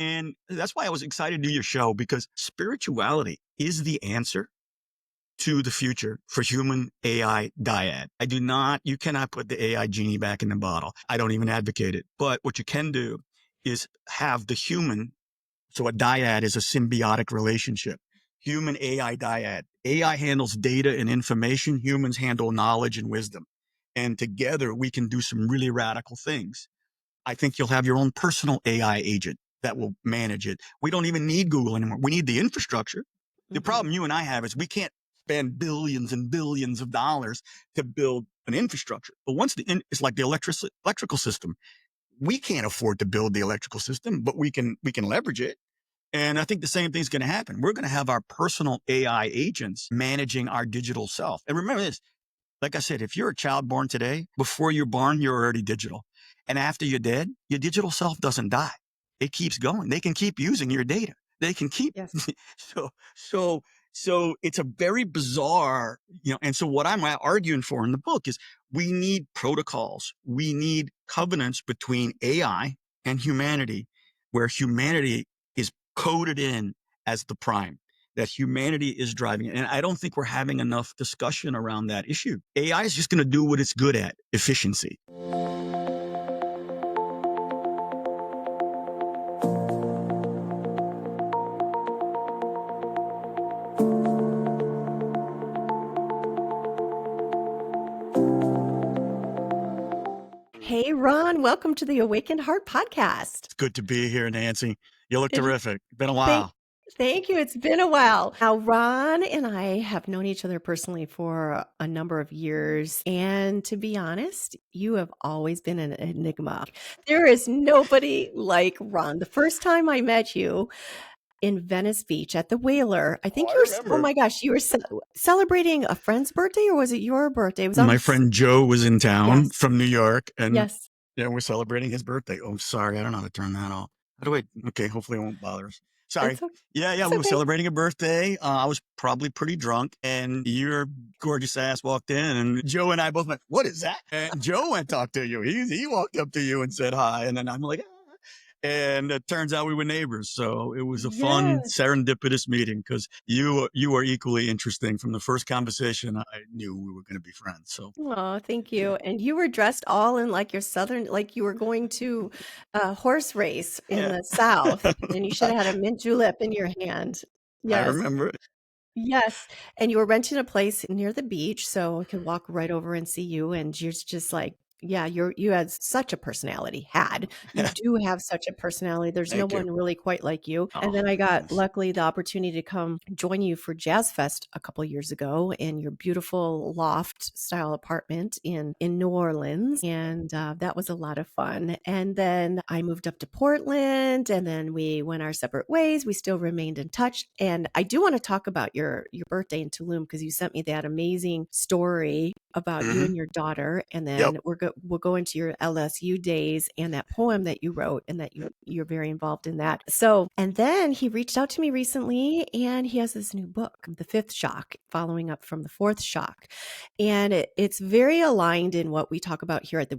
And that's why I was excited to do your show, because spirituality is the answer to the future for human AI dyad. You cannot put the AI genie back in the bottle. I don't even advocate it. But what you can do is have the human. So a dyad is a symbiotic relationship. Human AI dyad. AI handles data and information. Humans handle knowledge and wisdom. And together we can do some really radical things. I think you'll have your own personal AI agent that will manage it. We don't even need Google anymore. We need the infrastructure. The problem you and I have is we can't spend billions and billions of dollars to build an infrastructure. But once it's like the electrical system. We can't afford to build the electrical system, but we can leverage it. And I think the same thing's going to happen. We're going to have our personal AI agents managing our digital self. And remember this, like I said, if you're a child born today, before you're born, you're already digital. And after you're dead, your digital self doesn't die. It keeps going. They can keep using your data. They can keep. Yes. So it's a very bizarre, and so what I'm arguing for in the book is we need protocols. We need covenants between AI and humanity, where humanity is coded in as the prime, that humanity is driving it. And I don't think we're having enough discussion around that issue. AI is just going to do what it's good at, efficiency. Hey, Ron, welcome to the Awakened Heart podcast. It's good to be here, Nancy. You look terrific. It's been a Thank while. Thank you. It's been a while. Now, Ron and I have known each other personally for a number of years. And to be honest, you have always been an enigma. There is nobody like Ron. The first time I met you in Venice Beach at the Whaler, I think oh my gosh, you were celebrating a friend's birthday, or was it your birthday? It was My friend Joe was in town Yes. from New York, and Yes. yeah, we're celebrating his birthday. Oh, sorry, I don't know how to turn that off. How do I? Okay, hopefully it won't bother us. Sorry. It's okay. Yeah, we were celebrating a birthday. I was probably pretty drunk, and your gorgeous ass walked in, and Joe and I both went, "What is that?" And Joe went to talk to you. He walked up to you and said hi, and then I'm like, "Ah." And it turns out we were neighbors. So it was a fun, serendipitous meeting, because you are equally interesting. From the first conversation, I knew we were going to be friends. So, oh, thank you. And you were dressed all in like your southern, like you were going to a horse race in the South, and you should have had a mint julep in your hand. I Yes. remember it. Yes. And you were renting a place near the beach, so I could walk right over and see you. And you're just like, yeah, you had such a personality. You do have such a personality. There's no one really quite like you. And then I got luckily the opportunity to come join you for Jazz Fest a couple of years ago in your beautiful loft style apartment in New Orleans. And that was a lot of fun. And then I moved up to Portland, and then we went our separate ways. We still remained in touch. And I do want to talk about your birthday in Tulum, because you sent me that amazing story about you and your daughter. And then we'll go into your LSU days and that poem that you wrote, and that you're very involved in that. So, and then he reached out to me recently, and he has this new book, The Fifth Shock, following up from The Fourth Shock. And it's very aligned in what we talk about here at the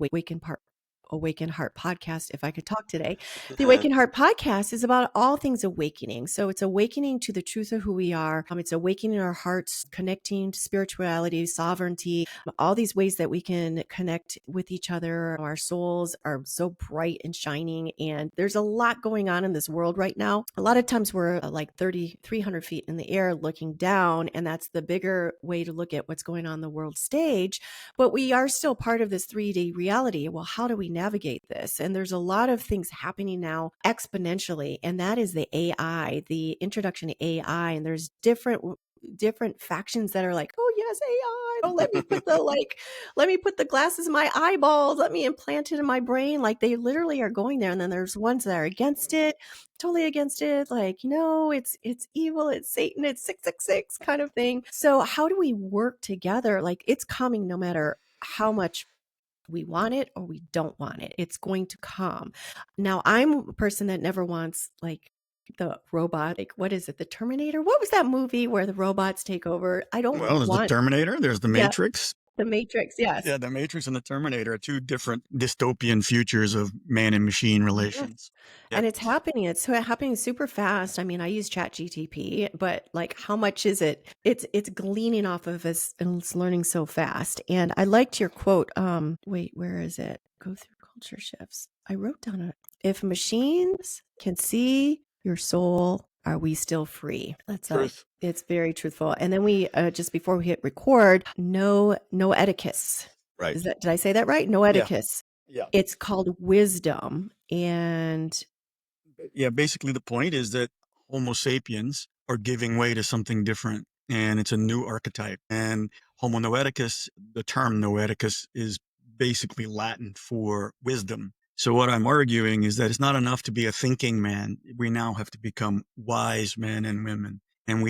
Awakened Heart podcast. If I could talk today, the Awakened Heart podcast is about all things awakening. So it's awakening to the truth of who we are. It's awakening our hearts, connecting to spirituality, sovereignty, all these ways that we can connect with each other. Our souls are so bright and shining, and there's a lot going on in this world right now. A lot of times we're like 300 feet in the air looking down, and that's the bigger way to look at what's going on the world stage. But we are still part of this 3D reality. Well, how do we navigate this? And there's a lot of things happening now exponentially, and that is the AI, the introduction to AI. And there's different factions that are like, oh yes, AI, oh, let me put the glasses in my eyeballs, let me implant it in my brain. Like, they literally are going there. And then there's ones that are against it, totally against it, like, it's evil, it's Satan, it's 666 kind of thing. So how do we work together? Like, it's coming no matter how much we want it or we don't want it. It's going to come. Now, I'm a person that never wants like the robotic, what is it, the Terminator? What was that movie where the robots take over? I don't Well, there's the Terminator, there's the Matrix. The Matrix, yes. Yeah, the Matrix and the Terminator are two different dystopian futures of man and machine Yes. relations. And Yep. it's happening super fast. I mean, I use ChatGTP, but like how much is it? It's gleaning off of us and it's learning so fast. And I liked your quote. Wait, where is it? Go through culture shifts. I wrote down it. If machines can see your soul, are we still free? That's Truth. it's very truthful. And then we just before we hit record, no etiquette. Right. Did I say that right? No etiquette. Yeah. It's called wisdom. And Yeah, basically the point is that Homo sapiens are giving way to something different, and it's a new archetype. And Homo noeticus, the term noeticus is basically Latin for wisdom. So what I'm arguing is that it's not enough to be a thinking man. We now have to become wise men and women. And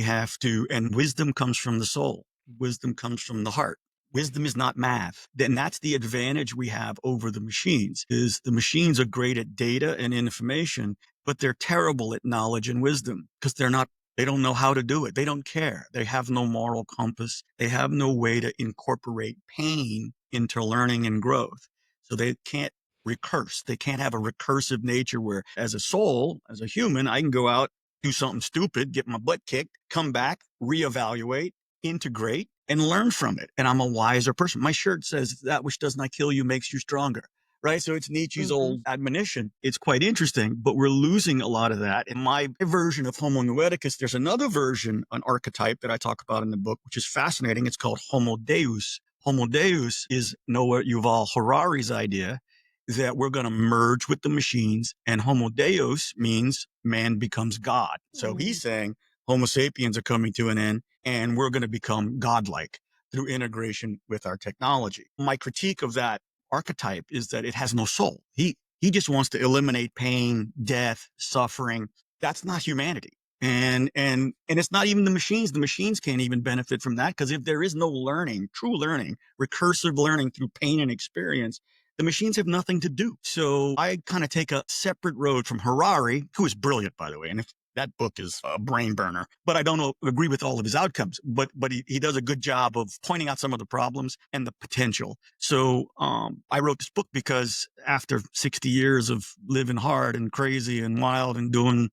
and wisdom comes from the soul. Wisdom comes from the heart. Wisdom is not math. Then that's the advantage we have over the machines is the machines are great at data and information, but they're terrible at knowledge and wisdom because they don't know how to do it. They don't care. They have no moral compass. They have no way to incorporate pain into learning and growth. So they can't recurse. They can't have a recursive nature where as a soul, as a human, I can go out, do something stupid, get my butt kicked, come back, reevaluate, integrate, and learn from it. And I'm a wiser person. My shirt says that which does not kill you makes you stronger. Right. So it's Nietzsche's old admonition. It's quite interesting, but we're losing a lot of that. In my version of Homo noeticus, there's another version, an archetype that I talk about in the book, which is fascinating. It's called Homo Deus. Homo Deus is Noah Yuval Harari's idea that we're going to merge with the machines, and Homo Deus means man becomes God. So he's saying Homo sapiens are coming to an end and we're going to become godlike through integration with our technology. My critique of that archetype is that it has no soul. He just wants to eliminate pain, death, suffering. That's not humanity. And it's not even the machines. The machines can't even benefit from that because if there is no learning, true learning, recursive learning through pain and experience, the machines have nothing to do. So I kind of take a separate road from Harari, who is brilliant, by the way. And if that book is a brain burner, but I don't agree with all of his outcomes, but he does a good job of pointing out some of the problems and the potential. So I wrote this book because after 60 years of living hard and crazy and wild and doing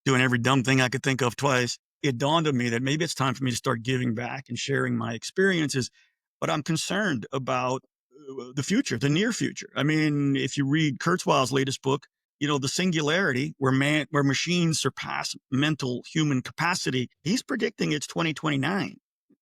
every dumb thing I could think of twice, it dawned on me that maybe it's time for me to start giving back and sharing my experiences. But I'm concerned about the future, the near future. I mean, if you read Kurzweil's latest book, the singularity where machines surpass mental human capacity, he's predicting it's 2029.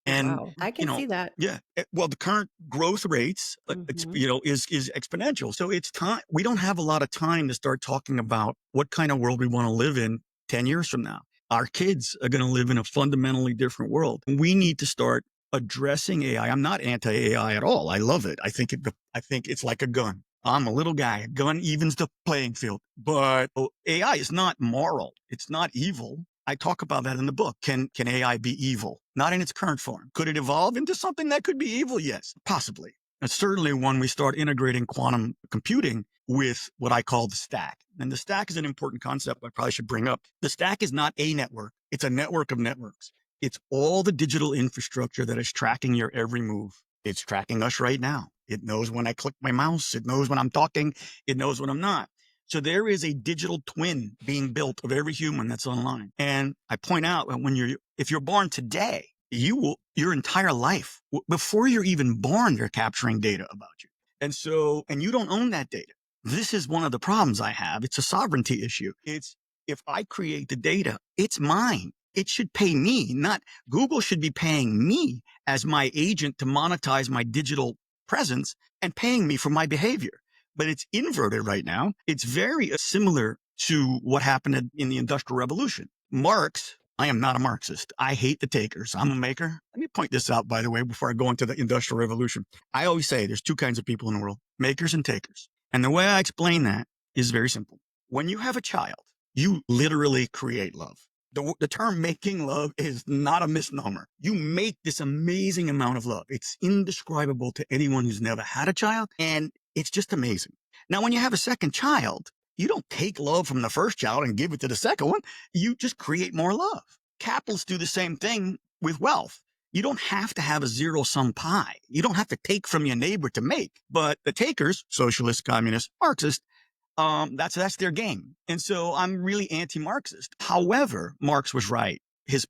And, wow, I can see that. yeah, well, the current growth rates, is exponential. So it's time. We don't have a lot of time to start talking about what kind of world we want to live in 10 years from now. Our kids are going to live in a fundamentally different world. We need to start addressing AI. I'm not anti-AI at all. I love it. I think it's like a gun. I'm a little guy. A gun evens the playing field. But AI is not moral. It's not evil. I talk about that in the book. Can AI be evil? Not in its current form. Could it evolve into something that could be evil? Yes, possibly. And certainly when we start integrating quantum computing with what I call the stack. And the stack is an important concept I probably should bring up. The stack is not a network. It's a network of networks. It's all the digital infrastructure that is tracking your every move. It's tracking us right now. It knows when I click my mouse. It knows when I'm talking. It knows when I'm not. So there is a digital twin being built of every human that's online. And I point out that if you're born today, your entire life, before you're even born, they're capturing data about you. And you don't own that data. This is one of the problems I have. It's a sovereignty issue. It's if I create the data, it's mine. It should pay me, not Google should be paying me as my agent to monetize my digital presence and paying me for my behavior. But it's inverted right now. It's very similar to what happened in the Industrial Revolution. Marx, I am not a Marxist. I hate the takers. I'm a maker. Let me point this out, by the way, before I go into the Industrial Revolution. I always say there's two kinds of people in the world, makers and takers. And the way I explain that is very simple. When you have a child, you literally create love. The term making love is not a misnomer. You make this amazing amount of love. It's indescribable to anyone who's never had a child. And it's just amazing. Now, when you have a second child, you don't take love from the first child and give it to the second one. You just create more love. Capitalists do the same thing with wealth. You don't have to have a zero-sum pie. You don't have to take from your neighbor to make. But the takers, socialists, communists, Marxists, that's their game. And so I'm really anti-Marxist. However, Marx was right. His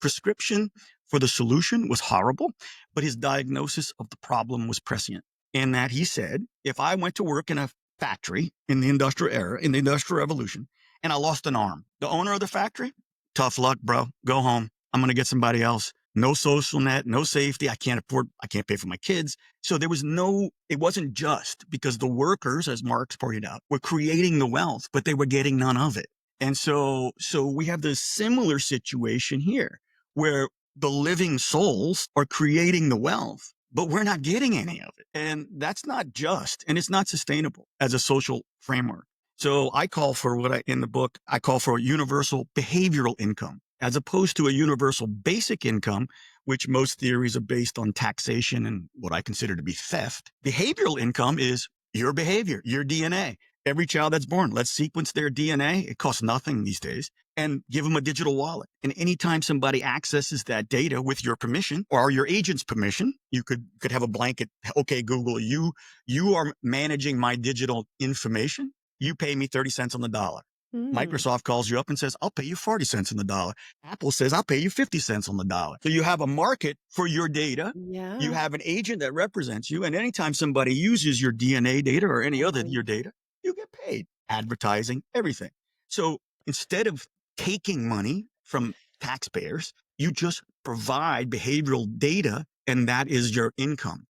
prescription for the solution was horrible, but his diagnosis of the problem was prescient. In that he said, if I went to work in a factory in the industrial era, in the industrial revolution, and I lost an arm, the owner of the factory, tough luck, bro. Go home. I'm going to get somebody else. No social net, no safety. I can't pay for my kids. So it wasn't just because the workers, as Marx pointed out, were creating the wealth, but they were getting none of it. And so we have this similar situation here where the living souls are creating the wealth, but we're not getting any of it. And that's not just, and it's not sustainable as a social framework. So I call for in the book, I call for a universal behavioral income as opposed to a universal basic income, which most theories are based on taxation and what I consider to be theft. Behavioral income is your behavior, your DNA. Every child that's born, let's sequence their DNA. It costs nothing these days, and give them a digital wallet. And anytime somebody accesses that data with your permission or your agent's permission, you could have a blanket, okay, Google, you are managing my digital information. You pay me 30 cents on the dollar. Microsoft calls you up and says, I'll pay you 40 cents on the dollar. Apple says, I'll pay you 50 cents on the dollar. So you have a market for your data. Yeah. You have an agent that represents you. And anytime somebody uses your DNA data or any other your data, you get paid. Advertising, everything. So instead of taking money from taxpayers, you just provide behavioral data, and that is your income.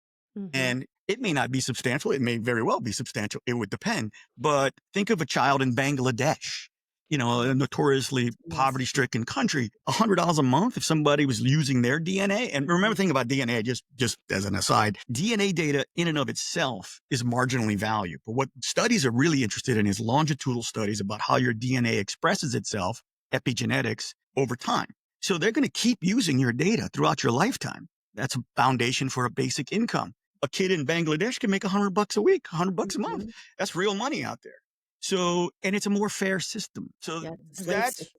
And it may not be substantial. It may very well be substantial. It would depend. But think of a child in Bangladesh, a notoriously poverty-stricken country, $100 a month if somebody was using their DNA. And remember, thinking about DNA, just as an aside, DNA data in and of itself is marginally valued. But what studies are really interested in is longitudinal studies about how your DNA expresses itself, epigenetics, over time. So they're going to keep using your data throughout your lifetime. That's a foundation for a basic income. A kid in Bangladesh can make $100 a week, $100 a month. That's real money out there. So, and it's a more fair system. So that's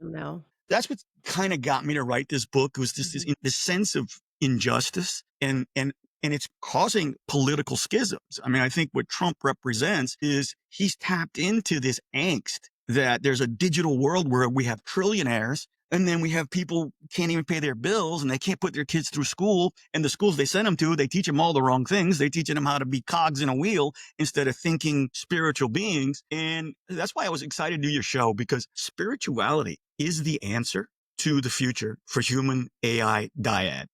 what kind of got me to write this book, was this sense of injustice, and it's causing political schisms. I mean, I think what Trump represents is he's tapped into this angst that there's a digital world where we have trillionaires, and then we have people can't even pay their bills, and they can't put their kids through school. And the schools they send them to, they teach them all the wrong things. They're teaching them how to be cogs in a wheel instead of thinking spiritual beings. And that's why I was excited to do your show, because spirituality is the answer to the future for human AI dyad.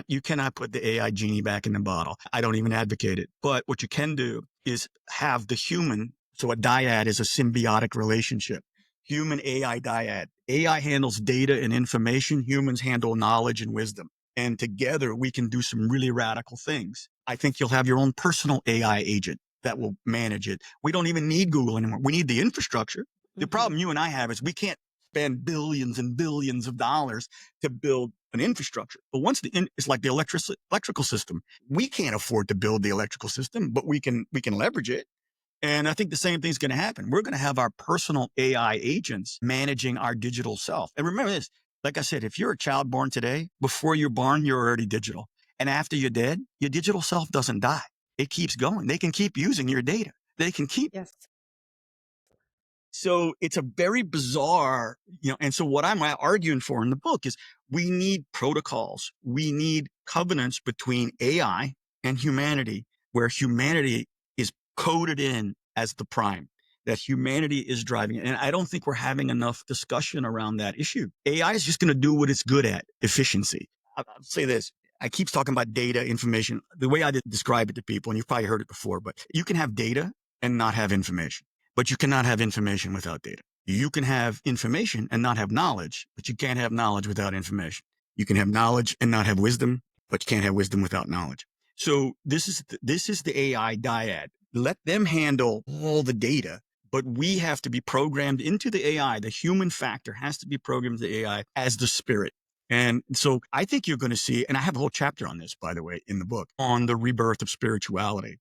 You cannot put the AI genie back in the bottle. I don't even advocate it. But what you can do is have the human. So a dyad is a symbiotic relationship. Human AI dyad. AI handles data and information. Humans handle knowledge and wisdom. And together we can do some really radical things. I think you'll have your own personal AI agent that will manage it. We don't even need Google anymore. We need the infrastructure. The problem you and I have is we can't spend billions and billions of dollars to build an infrastructure. But once it's like the electrical system. We can't afford to build the electrical system, but we can leverage it. And I think the same thing's going to happen. We're going to have our personal AI agents managing our digital self. And remember this, like I said, if you're a child born today, before you're born, you're already digital. And after you're dead, your digital self doesn't die. It keeps going. They can keep using your data. They can keep. Yes. So it's a very bizarre, and so what I'm arguing for in the book is we need protocols. We need covenants between AI and humanity, where humanity is coded in as the prime, that humanity is driving it. And I don't think we're having enough discussion around that issue. AI is just going to do what it's good at, efficiency. I'll say this. I keep talking about data, information. The way I describe it to people, and you've probably heard it before, but you can have data and not have information. But you cannot have information without data. You can have information and not have knowledge, but you can't have knowledge without information. You can have knowledge and not have wisdom, but you can't have wisdom without knowledge. So this is the AI dyad. Let them handle all the data, but we have to be programmed into the AI. The human factor has to be programmed into the AI as the spirit. And so I think you're going to see, and I have a whole chapter on this, by the way, in the book, on the rebirth of spirituality.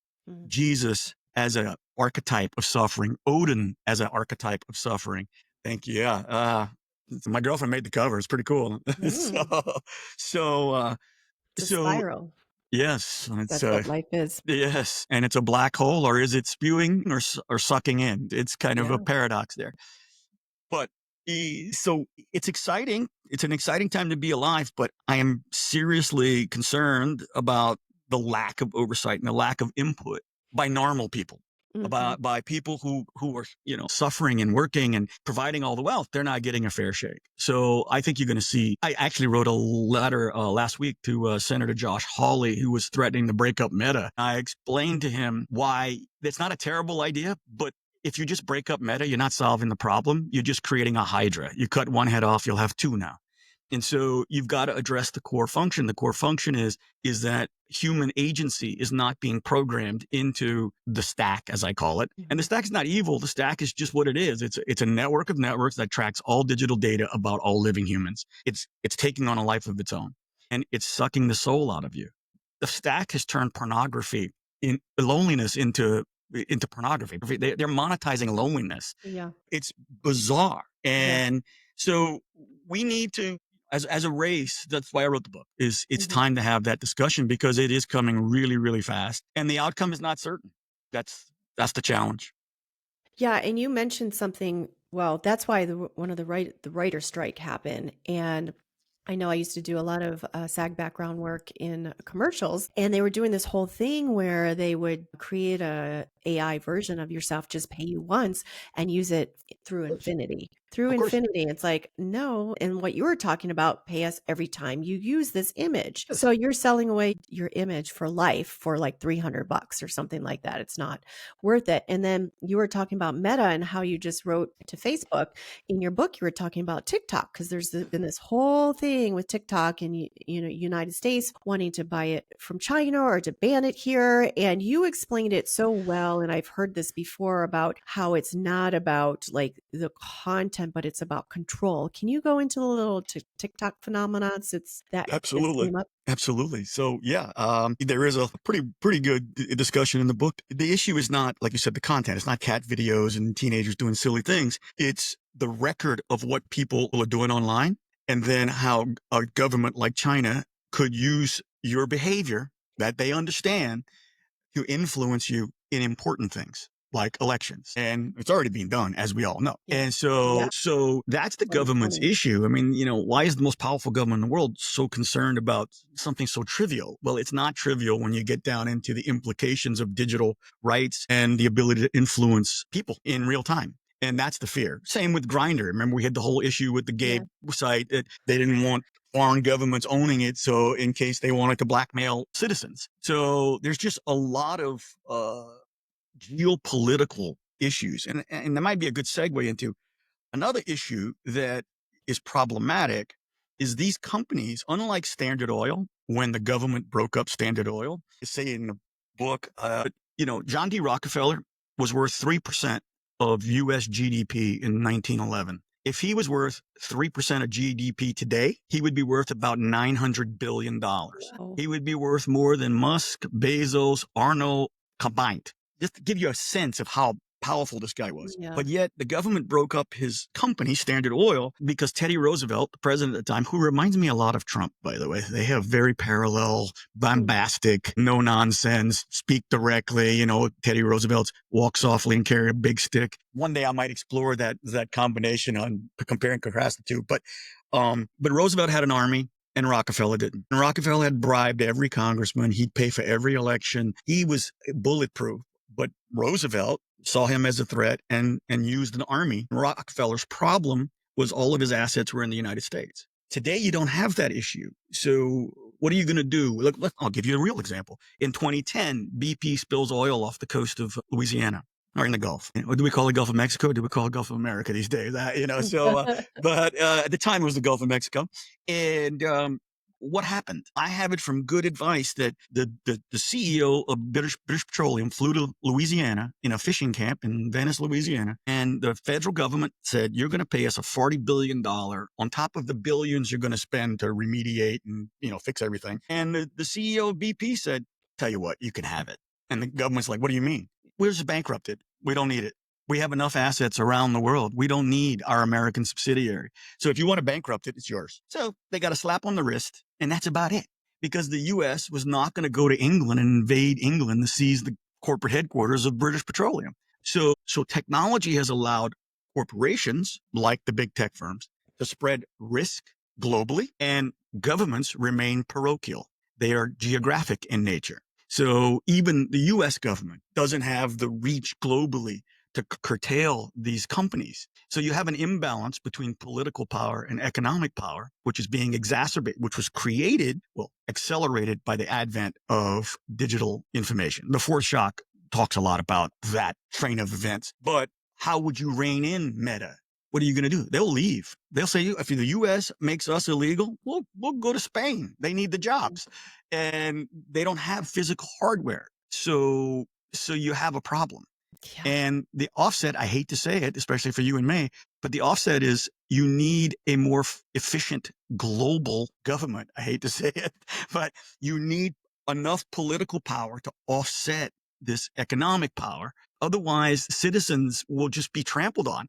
Jesus as an archetype of suffering, Odin as an archetype of suffering. Thank you. Yeah. My girlfriend made the cover. It's pretty cool. So It's a So spiral. yes, it's That's what life is. yes, and it's a black hole, or is it spewing or sucking in? It's kind of a Yeah. paradox there. But so it's exciting. It's an exciting time to be alive, but I am seriously concerned about the lack of oversight and the lack of input by normal people, Mhm. about by people who are suffering and working and providing all the wealth. They're not getting a fair shake. So I think you're going to see. I actually wrote a letter last week to Senator Josh Hawley, who was threatening to break up Meta. I explained to him why it's not a terrible idea, but if you just break up Meta, you're not solving the problem. You're just creating a hydra. You cut one head off, you'll have two now. And so you've got to address the core function. The core function is that human agency is not being programmed into the stack, as I call it. And the stack is not evil. The stack is just what it is. It's a network of networks that tracks all digital data about all living humans. It's taking on a life of its own, and it's sucking the soul out of you. The stack has turned pornography in loneliness into pornography. They're monetizing loneliness. Yeah. It's bizarre. Yeah. And so we need to, as a race, that's why I wrote the book, it's Mhm. time to have that discussion, because it is coming really, really fast. And the outcome is not certain. That's the challenge. Yeah, and you mentioned something, well, that's why one of the writer strike happened. And I know I used to do a lot of SAG background work in commercials, and they were doing this whole thing where they would create a AI version of yourself, just pay you once and use it through infinity. Through Of course. infinity, it's like, no. And what you were talking about, pay us every time you use this image. So you're selling away your image for life for like $300 or something like that. It's not worth it. And then you were talking about Meta and how you just wrote to Facebook. In your book, you were talking about TikTok, because there's been this whole thing with TikTok in United States wanting to buy it from China or to ban it here. And you explained it so well. And I've heard this before about how it's not about like the content, but it's about control. Can you go into the little TikTok phenomena? It's that just Absolutely. came up. Absolutely. So yeah, there is a pretty good discussion in the book. The issue is not, like you said, the content. It's not cat videos and teenagers doing silly things. It's the record of what people are doing online, and then how a government like China could use your behavior that they understand to influence you in important things like elections. And it's already being done, as we all know. Yeah. And Yeah. so that's the government's 2020. issue. I mean, why is the most powerful government in the world so concerned about something so trivial? Well, it's not trivial when you get down into the implications of digital rights and the ability to influence people in real time. And that's the fear. Same with Grindr. Remember, we had the whole issue with the gay Yeah. site that they didn't want foreign governments owning it, so in case they wanted to blackmail citizens. So there's just a lot of geopolitical issues, and that might be a good segue into another issue that is problematic. Is these companies, unlike Standard Oil, when the government broke up Standard Oil, say in the book, John D. Rockefeller was worth 3% of U.S. GDP in 1911. If he was worth 3% of GDP today, he would be worth about $900 billion. Wow. He would be worth more than Musk, Bezos, Arnold combined. Just to give you a sense of how powerful this guy was. Yeah. But yet the government broke up his company, Standard Oil, because Teddy Roosevelt, the president at the time, who reminds me a lot of Trump, by the way, they have very parallel, bombastic, no nonsense, speak directly. Teddy Roosevelt walk softly and carry a big stick. One day I might explore that combination on compare and contrast the two. But Roosevelt had an army, and Rockefeller didn't. And Rockefeller had bribed every congressman. He'd pay for every election. He was bulletproof. But Roosevelt saw him as a threat and used an army. Rockefeller's problem was all of his assets were in the United States. Today, you don't have that issue. So what are you going to do? Look, I'll give you a real example. In 2010, BP spills oil off the coast of Louisiana, or in the Gulf. What do we call the Gulf of Mexico? Do we call it Gulf of America these days? But at the time it was the Gulf of Mexico. And what happened? I have it from good advice that the CEO of British Petroleum flew to Louisiana in a fishing camp in Venice, Louisiana. And the federal government said, you're going to pay us a $40 billion on top of the billions you're going to spend to remediate and, fix everything. And the CEO of BP said, tell you what, you can have it. And the government's like, what do you mean? We're just bankrupted. We don't need it. We have enough assets around the world. We don't need our American subsidiary. So if you want to bankrupt it, it's yours. So they got a slap on the wrist, and that's about it. because the U.S. was not going to go to England and invade England to seize the corporate headquarters of British Petroleum. So technology has allowed corporations like the big tech firms to spread risk globally, and governments remain parochial. They are geographic in nature. So even the U.S. government doesn't have the reach globally to curtail these companies. So you have an imbalance between political power and economic power, which is being exacerbated, which was created, accelerated by the advent of digital information. The fourth shock talks a lot about that train of events. But how would you rein in Meta? What are you going to do? They'll leave. They'll say, if the U.S. makes us illegal, we'll go to Spain. They need the jobs, and they don't have physical hardware. So you have a problem. Yeah. And the offset, I hate to say it, especially for you and me, but the offset is you need a more efficient global government. I hate to say it, but you need enough political power to offset this economic power. Otherwise, citizens will just be trampled on.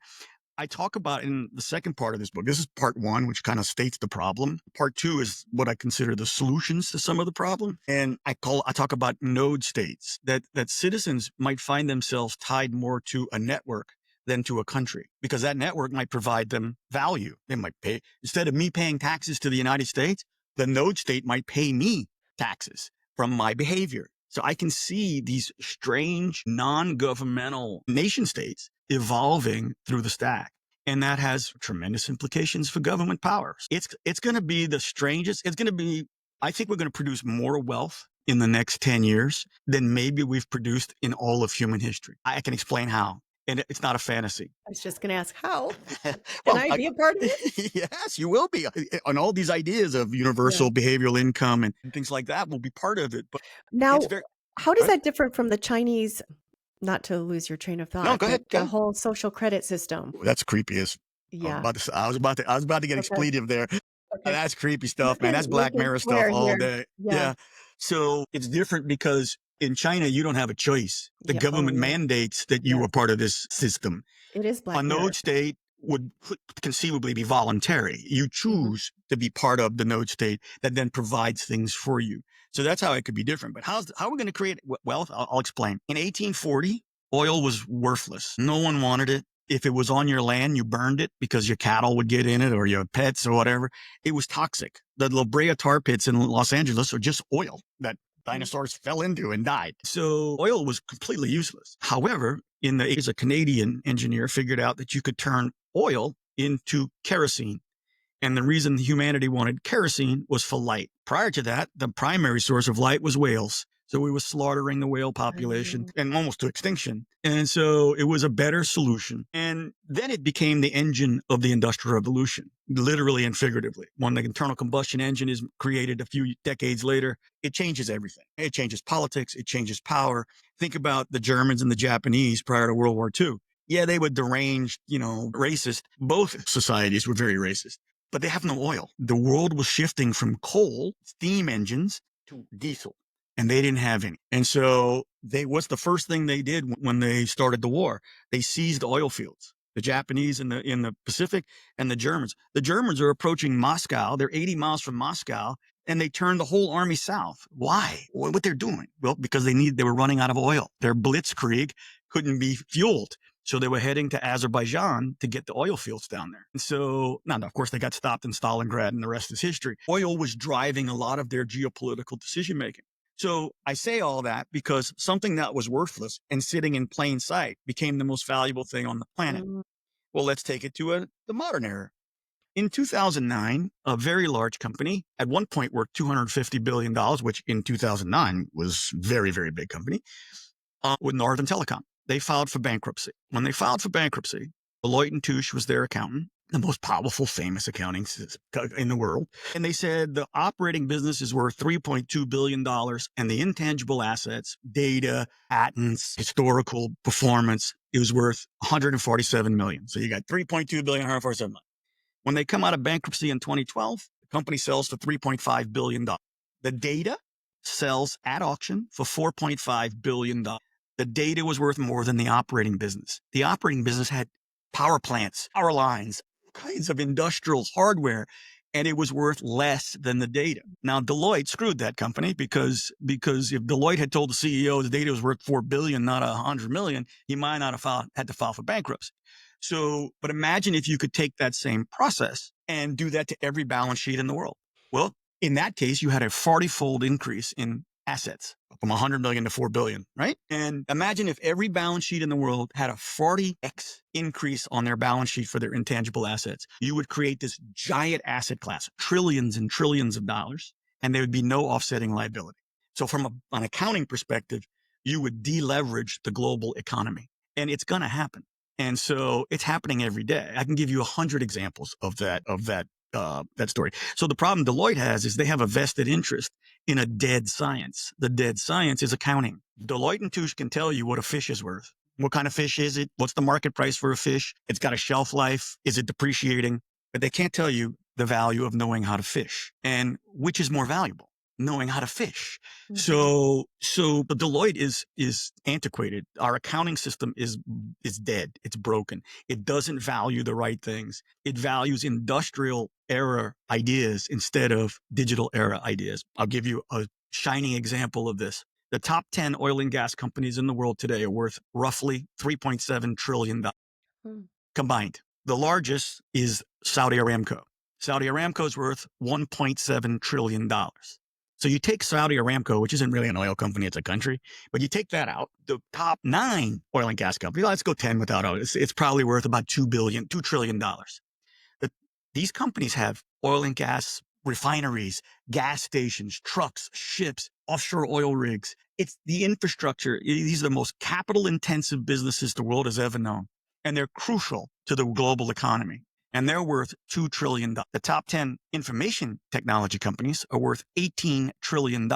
I talk about in the second part of this book. This is part one, which kind of states the problem. Part two is what I consider the solutions to some of the problem. And I talk about node states, that citizens might find themselves tied more to a network than to a country, because that network might provide them value. They might pay, instead of me paying taxes to the United States, the node state might pay me taxes from my behavior. So I can see these strange non-governmental nation states evolving through the stack. And that has tremendous implications for government powers. It's going to be the strangest. I think we're going to produce more wealth in the next 10 years than maybe we've produced in all of human history. I can explain how. And it's not a fantasy. I was just going to ask how. Can I be a part of it? Yes, you will be. And all these ideas of universal behavioral income and things like that will be part of it. But now, it's very, how does that differ from the Chinese, not to lose your train of thought, no, go ahead. the whole social credit system? That's creepy as Yeah. I was about to get expletive there. Okay. That's creepy stuff, man. That's Black Mirror stuff all day. Yeah. So it's different because in China, you don't have a choice. The government mandates that you are part of this system. It is Black A Mirror. node state would conceivably be voluntary. You choose to be part of the node state that then provides things for you. So that's how it could be different. But how are we going to create wealth? I'll explain. In 1840, oil was worthless. No one wanted it. If it was on your land, you burned it because your cattle would get in it or your pets or whatever. It was toxic. The La Brea tar pits in Los Angeles are just oil that dinosaurs fell into and died. So oil was completely useless. However, in the 80s, a Canadian engineer figured out that you could turn oil into kerosene. And the reason humanity wanted kerosene was for light. Prior to that, the primary source of light was whales. So we were slaughtering the whale population and almost to extinction. And so it was a better solution. And then it became the engine of the Industrial Revolution, literally and figuratively. When the internal combustion engine is created a few decades later, it changes everything. It changes politics. It changes power. Think about the Germans and the Japanese prior to World War II. Yeah, they were deranged, racist. Both societies were very racist, but they have no oil. The world was shifting from coal, steam engines, to diesel. And they didn't have any. And so what's the first thing they did when they started the war? They seized oil fields. The Japanese in the Pacific and the Germans. The Germans are approaching Moscow. They're 80 miles from Moscow, and they turned the whole army south. Why? What they're doing? Well, because they were running out of oil. Their blitzkrieg couldn't be fueled. So they were heading to Azerbaijan to get the oil fields down there. And so, now, of course, they got stopped in Stalingrad, and the rest is history. Oil was driving a lot of their geopolitical decision making. So I say all that because something that was worthless and sitting in plain sight became the most valuable thing on the planet. Well, let's take it to the modern era. In 2009, a very large company, at one point worth $250 billion, which in 2009 was very, very big company, with Northern Telecom. They filed for bankruptcy. When they filed for bankruptcy, Deloitte & Touche was their accountant, the most powerful, famous accounting in the world. And they said the operating business is worth $3.2 billion and the intangible assets, data, patents, historical performance, it was worth $147 million. So you got $3.2 billion, $147 million. When they come out of bankruptcy in 2012, the company sells for $3.5 billion. The data sells at auction for $4.5 billion. The data was worth more than the operating business. The operating business had power plants, power lines, kinds of industrial hardware. and it was worth less than the data. Now, Deloitte screwed that company because if Deloitte had told the CEO the data was worth $4 billion, not $100 million, he might not have had to file for bankruptcy. So, but imagine if you could take that same process and do that to every balance sheet in the world. Well, in that case, you had a 40-fold increase in assets from 100 million to 4 billion, right? And imagine if every balance sheet in the world had a 40x increase on their balance sheet for their intangible assets. You would create this giant asset class, trillions and trillions of dollars, and there would be no offsetting liability. So from an accounting perspective, you would deleverage the global economy, and it's going to happen. And so it's happening every day. I can give you 100 examples of that story. So the problem Deloitte has is they have a vested interest in a dead science. The dead science is accounting. Deloitte and Touche can tell you what a fish is worth. What kind of fish is it? What's the market price for a fish? It's got a shelf life. Is it depreciating? But they can't tell you the value of knowing how to fish. And which is more valuable? Knowing how to fish. So the Deloitte is antiquated. Our accounting system is dead. It's broken. It doesn't value the right things. It values industrial era ideas instead of digital era ideas. I'll give you a shining example of this. The top 10 oil and gas companies in the world today are worth roughly $3.7 trillion combined. The largest is Saudi Aramco. Saudi Aramco is worth $1.7 trillion. So you take Saudi Aramco, which isn't really an oil company, it's a country, but you take that out, the top 9 oil and gas companies, let's go 10 without oil, it's probably worth about $2 trillion. These companies have oil and gas refineries, gas stations, trucks, ships, offshore oil rigs. It's the infrastructure. These are the most capital intensive businesses the world has ever known. And they're crucial to the global economy. And they're worth $2 trillion. The top 10 information technology companies are worth $18 trillion.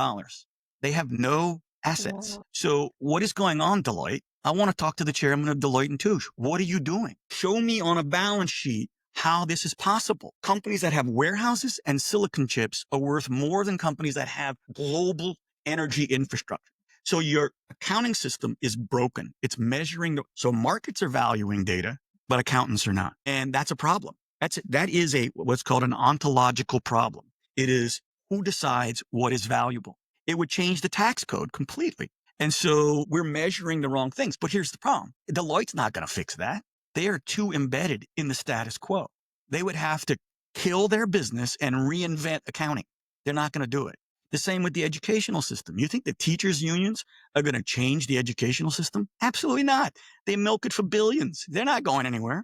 They have no assets. Wow. So what is going on, Deloitte? I want to talk to the chairman of Deloitte and Touche. What are you doing? Show me on a balance sheet how this is possible. Companies that have warehouses and silicon chips are worth more than companies that have global energy infrastructure. So your accounting system is broken. It's measuring. So markets are valuing data, but accountants are not. And that's a problem. That is what's called an ontological problem. It is who decides what is valuable. It would change the tax code completely. And so we're measuring the wrong things. But here's the problem. Deloitte's not going to fix that. They are too embedded in the status quo. They would have to kill their business and reinvent accounting. They're not going to do it. The same with the educational system. You think the teachers' unions are going to change the educational system? Absolutely not. They milk it for billions. They're not going anywhere.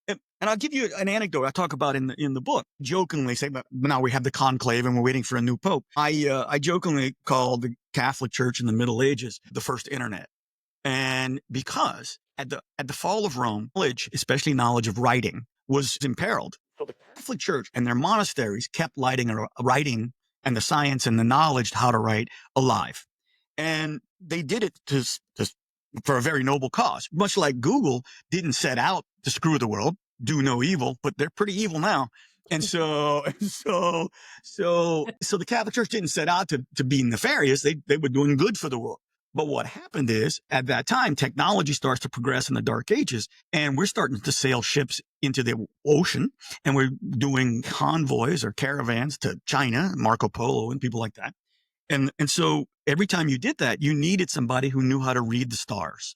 And I'll give you an anecdote I talk about in the book. Jokingly say, but now we have the conclave and we're waiting for a new pope. I jokingly called the Catholic Church in the Middle Ages the first internet. And because at the fall of Rome, knowledge, especially knowledge of writing, was imperiled. So the Catholic Church and their monasteries kept writing and the science and the knowledge how to write alive. And they did it for a very noble cause. Much like Google didn't set out to screw the world, do no evil, but they're pretty evil now. And so the Catholic Church didn't set out to be nefarious. They were doing good for the world. But what happened is, at that time, technology starts to progress in the dark ages, and we're starting to sail ships into the ocean, and we're doing convoys or caravans to China, Marco Polo, and people like that. And so every time you did that, you needed somebody who knew how to read the stars.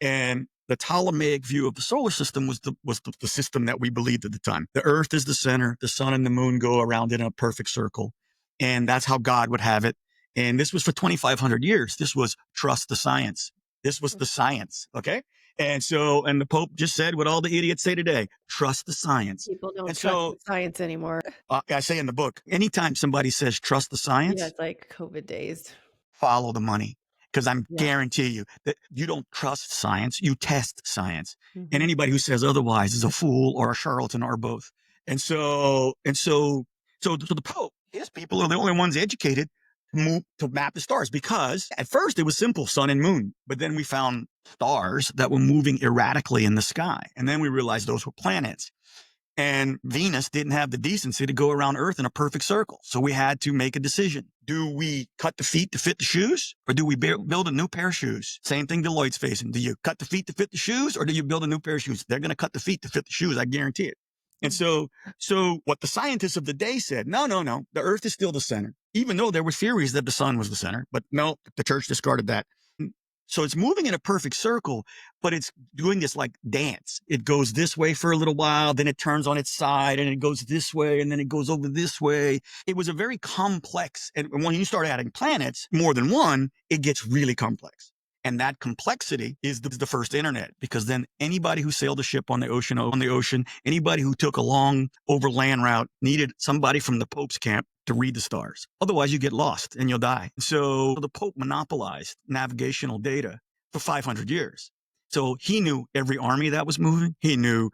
And the Ptolemaic view of the solar system was the system that we believed at the time. The Earth is the center, the sun and the moon go around it in a perfect circle, and that's how God would have it. And this was for 2,500 years. This was trust the science. This was the science. Okay. And the Pope just said what all the idiots say today, trust the science. People don't trust the science anymore. I say in the book, anytime somebody says trust the science. Yeah, it's like COVID days. Follow the money. Because guarantee you that you don't trust science, you test science. Mm-hmm. And anybody who says otherwise is a fool or a charlatan or both. And so the Pope, his people are the only ones educated to map the stars, because at first it was simple, sun and moon, but then we found stars that were moving erratically in the sky. And then we realized those were planets. And Venus didn't have the decency to go around Earth in a perfect circle. So we had to make a decision. Do we cut the feet to fit the shoes, or do we build a new pair of shoes? Same thing Deloitte's facing. Do you cut the feet to fit the shoes, or do you build a new pair of shoes? They're going to cut the feet to fit the shoes. I guarantee it. And so what the scientists of the day said, no, no, no, the earth is still the center, even though there were theories that the sun was the center, but no, the church discarded that. So it's moving in a perfect circle, but it's doing this like dance. It goes this way for a little while, then it turns on its side and it goes this way and then it goes over this way. It was a very complex. And when you start adding planets, more than one, it gets really complex. And that complexity is the first internet, because then anybody who sailed a ship on the ocean, anybody who took a long overland route needed somebody from the Pope's camp to read the stars. Otherwise, you get lost and you'll die. So the Pope monopolized navigational data for 500 years. So he knew every army that was moving. He knew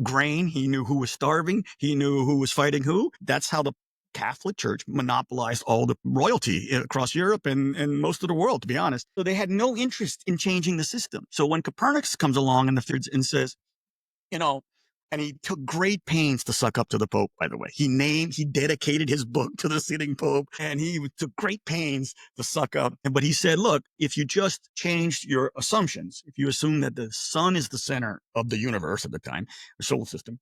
grain. He knew who was starving. He knew who was fighting who. That's how the Catholic Church monopolized all the royalty across Europe and most of the world, to be honest. So they had no interest in changing the system. So when Copernicus comes along and says, and he took great pains to suck up to the Pope, by the way. He dedicated his book to the sitting Pope, and he took great pains to suck up. But he said, look, if you just changed your assumptions, if you assume that the sun is the center of the universe at the time, the solar system,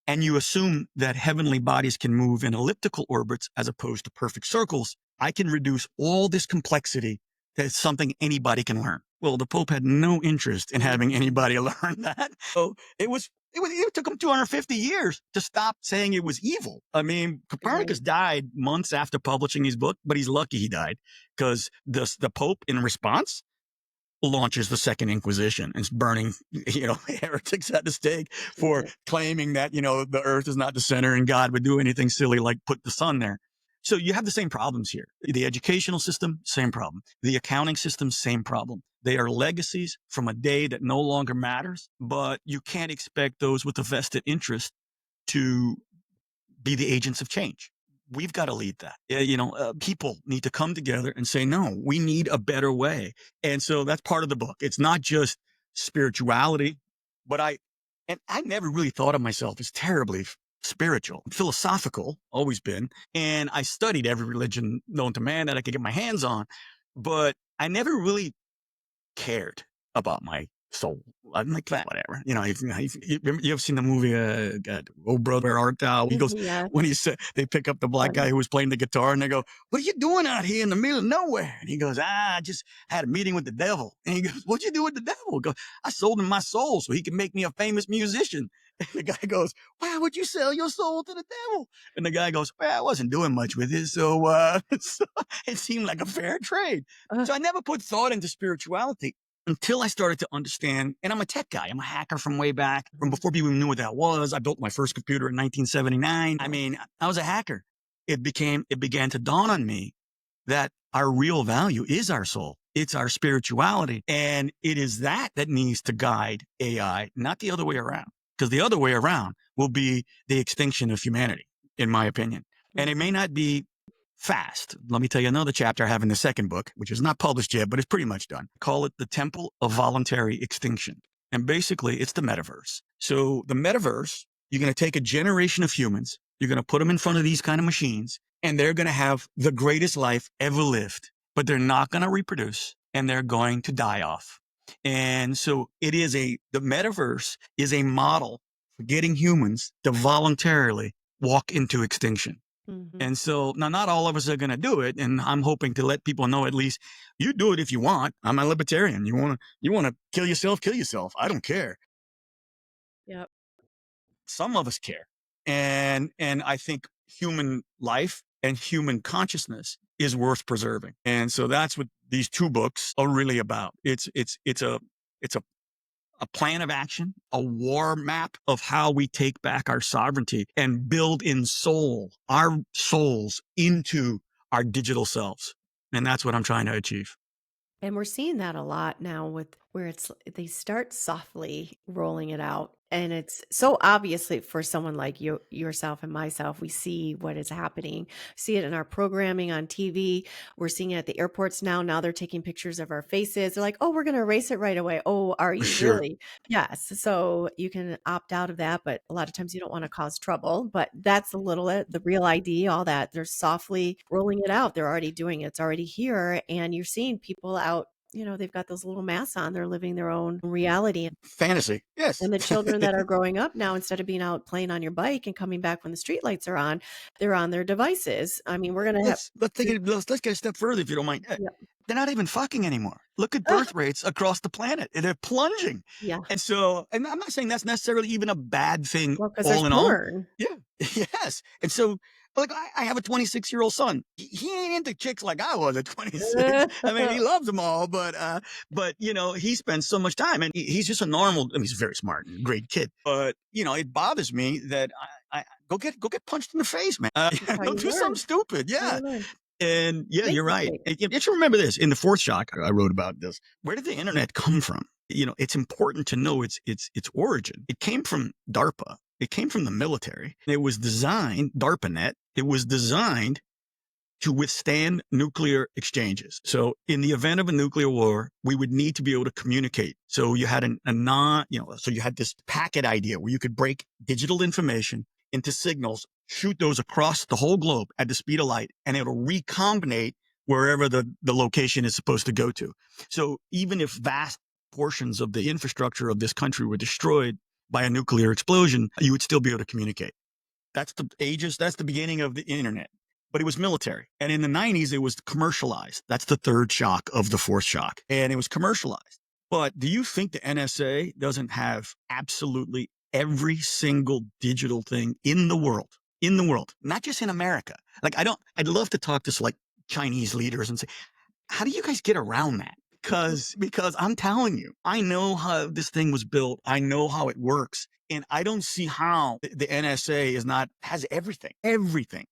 and you assume that heavenly bodies can move in elliptical orbits as opposed to perfect circles, I can reduce all this complexity to something anybody can learn. Well, the Pope had no interest in having anybody learn that. So it took him 250 years to stop saying it was evil. I mean, Copernicus died months after publishing his book, but he's lucky he died, because the Pope, in response, launches the Second Inquisition and is burning, heretics at the stake for claiming that, the earth is not the center and God would do anything silly like put the sun there. So you have the same problems here. The educational system, same problem. The accounting system, same problem. They are legacies from a day that no longer matters, but you can't expect those with a vested interest to be the agents of change. We've got to lead that. People need to come together and say, no, we need a better way. And so that's part of the book. It's not just spirituality, but I never really thought of myself as terribly spiritual, philosophical, always been. And I studied every religion known to man that I could get my hands on, but I never really cared about my soul. I'm like, whatever. You've seen the movie, Oh Brother, Where Art Thou? He goes, Yeah. when he said, they pick up the black guy who was playing the guitar and they go, what are you doing out here in the middle of nowhere? And he goes, I just had a meeting with the devil. And he goes, what'd you do with the devil? He goes, I sold him my soul so he could make me a famous musician. And the guy goes, why would you sell your soul to the devil? And the guy goes, well, I wasn't doing much with it. So, so it seemed like a fair trade. So I never put thought into spirituality until I started to understand, and I'm a tech guy. I'm a hacker from way back, from before people knew what that was. I built my first computer in 1979. I mean, I was a hacker. It began to dawn on me that our real value is our soul. It's our spirituality. And it is that needs to guide AI, not the other way around. Because the other way around will be the extinction of humanity, in my opinion. And it may not be fast. Let me tell you another chapter I have in the second book, which is not published yet, but it's pretty much done. Call it the Temple of Voluntary Extinction. And basically, it's the metaverse. So the metaverse, you're going to take a generation of humans, you're going to put them in front of these kind of machines, and they're going to have the greatest life ever lived, but they're not going to reproduce and they're going to die off. And so the metaverse is a model for getting humans to voluntarily walk into extinction. And so now not all of us are going to do it. And I'm hoping to let people know, at least, you do it if you want. I'm a libertarian. You want to kill yourself, kill yourself. I don't care. Yep. Some of us care. And I think human life and human consciousness is worth preserving. And so that's what these two books are really about. It's a plan of action, a war map of how we take back our sovereignty and build our souls into our digital selves. And that's what I'm trying to achieve. And we're seeing that a lot now with where they start softly rolling it out. And it's so obviously for someone like yourself and myself, we see what is happening, see it in our programming on TV. We're seeing it at the airports now. Now they're taking pictures of our faces. They're like, oh, we're going to erase it right away. Oh, are you Sure. really? Yes. So you can opt out of that, but a lot of times you don't want to cause trouble. But that's the real ID, all that. They're softly rolling it out. They're already doing it. It's already here. And you're seeing people out they've got those little masks on. They're living their own reality. Fantasy. Yes. And the children that are growing up now, instead of being out playing on your bike and coming back when the street lights are on, they're on their devices. I mean, we're going to have. Let's get a step further, if you don't mind. Yeah. They're not even fucking anymore. Look at birth rates across the planet. They're plunging. Yeah. And so, and I'm not saying that's necessarily even a bad thing. Well, because all there's in all. porn. Yeah. Yes. And so, like, I have a 26-year-old son. He ain't into chicks like I was at 26. I mean, he loves them all, but he spends so much time, and he's just a normal. I mean, he's very smart, and great kid. But it bothers me that I go get punched in the face, man. Go do something stupid. Yeah. And you're right. And you should remember this in the fourth shock. I wrote about this. Where did the internet come from? It's important to know its origin. It came from DARPA. It came from the military. It was designed, DARPANet. It was designed to withstand nuclear exchanges. So in the event of a nuclear war, we would need to be able to communicate. So you had so you had this packet idea where you could break digital information into signals, shoot those across the whole globe at the speed of light, and it'll recombinate wherever the location is supposed to go to. So even if vast portions of the infrastructure of this country were destroyed by a nuclear explosion, you would still be able to communicate. That's the beginning of the internet. But it was military. And in the 90s, it was commercialized. That's the third shock of the fourth shock. And it was commercialized. But do you think the NSA doesn't have absolutely every single digital thing in the world, not just in America? Like, I'd love to talk to like Chinese leaders and say, how do you guys get around that? Because I'm telling you, I know how this thing was built. I know how it works. And I don't see how the NSA has everything.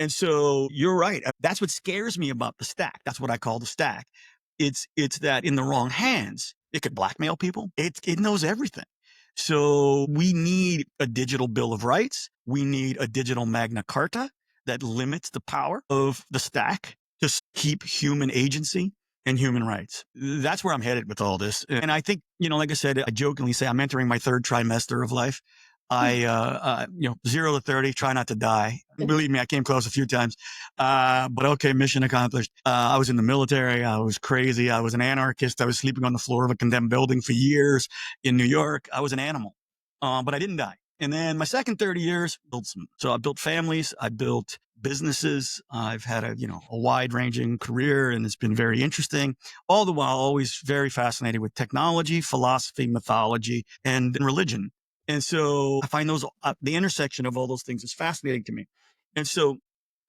And so you're right. That's what scares me about the stack. That's what I call the stack. It's that in the wrong hands, it could blackmail people. It knows everything. So we need a digital Bill of Rights. We need a digital Magna Carta that limits the power of the stack to keep human agency and human rights. That's where I'm headed with all this. And I think, like I said, I jokingly say I'm entering my third trimester of life. I, 0 to 30, try not to die. Believe me, I came close a few times. But okay, mission accomplished. I was in the military. I was crazy. I was an anarchist. I was sleeping on the floor of a condemned building for years in New York. I was an animal. But I didn't die. And then my second 30 years, so I built families. I built businesses. I've had a wide ranging career, and it's been very interesting. All the while, always very fascinated with technology, philosophy, mythology, and religion. And so I find those, the intersection of all those things is fascinating to me. And so,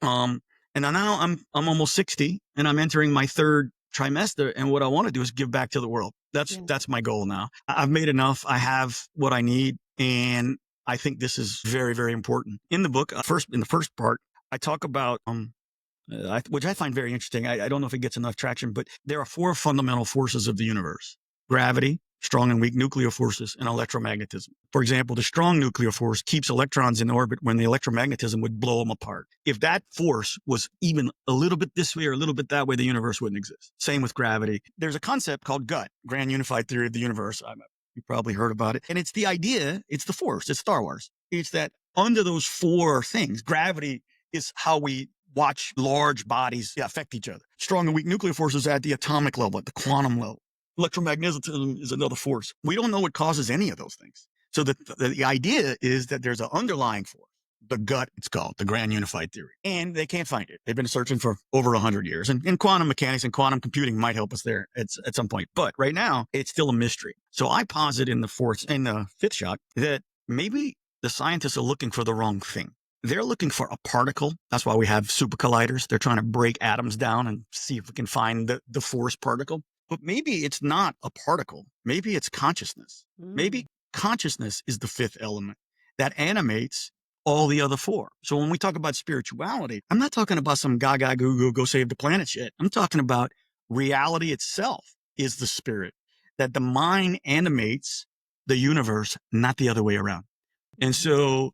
and now I'm almost 60 and I'm entering my third trimester. And what I want to do is give back to the world. That's my goal now. I've made enough. I have what I need. And I think this is very, very important. In the book, in the first part, I talk about, which I find very interesting. I don't know if it gets enough traction, but there are 4 fundamental forces of the universe: gravity, strong and weak nuclear forces, and electromagnetism. For example, the strong nuclear force keeps electrons in orbit when the electromagnetism would blow them apart. If that force was even a little bit this way or a little bit that way, the universe wouldn't exist. Same with gravity. There's a concept called GUT, Grand Unified Theory of the Universe. You probably heard about it. And it's the idea, it's the force, it's Star Wars. It's that under those 4 things, gravity is how we watch large bodies affect each other. Strong and weak nuclear forces at the atomic level, at the quantum level. Electromagnetism is another force. We don't know what causes any of those things. So the idea is that there's an underlying force, the GUT, it's called, the Grand Unified Theory. And they can't find it. They've been searching for over 100 years. And quantum mechanics and quantum computing might help us there at some point. But right now, it's still a mystery. So I posit in the fifth shock that maybe the scientists are looking for the wrong thing. They're looking for a particle. That's why we have super colliders. They're trying to break atoms down and see if we can find the force particle. But maybe it's not a particle. Maybe it's consciousness. Maybe consciousness is the 5th element that animates all the other 4. So when we talk about spirituality, I'm not talking about some gaga goo goo go save the planet shit. I'm talking about reality itself is the spirit, that the mind animates the universe, not the other way around. And so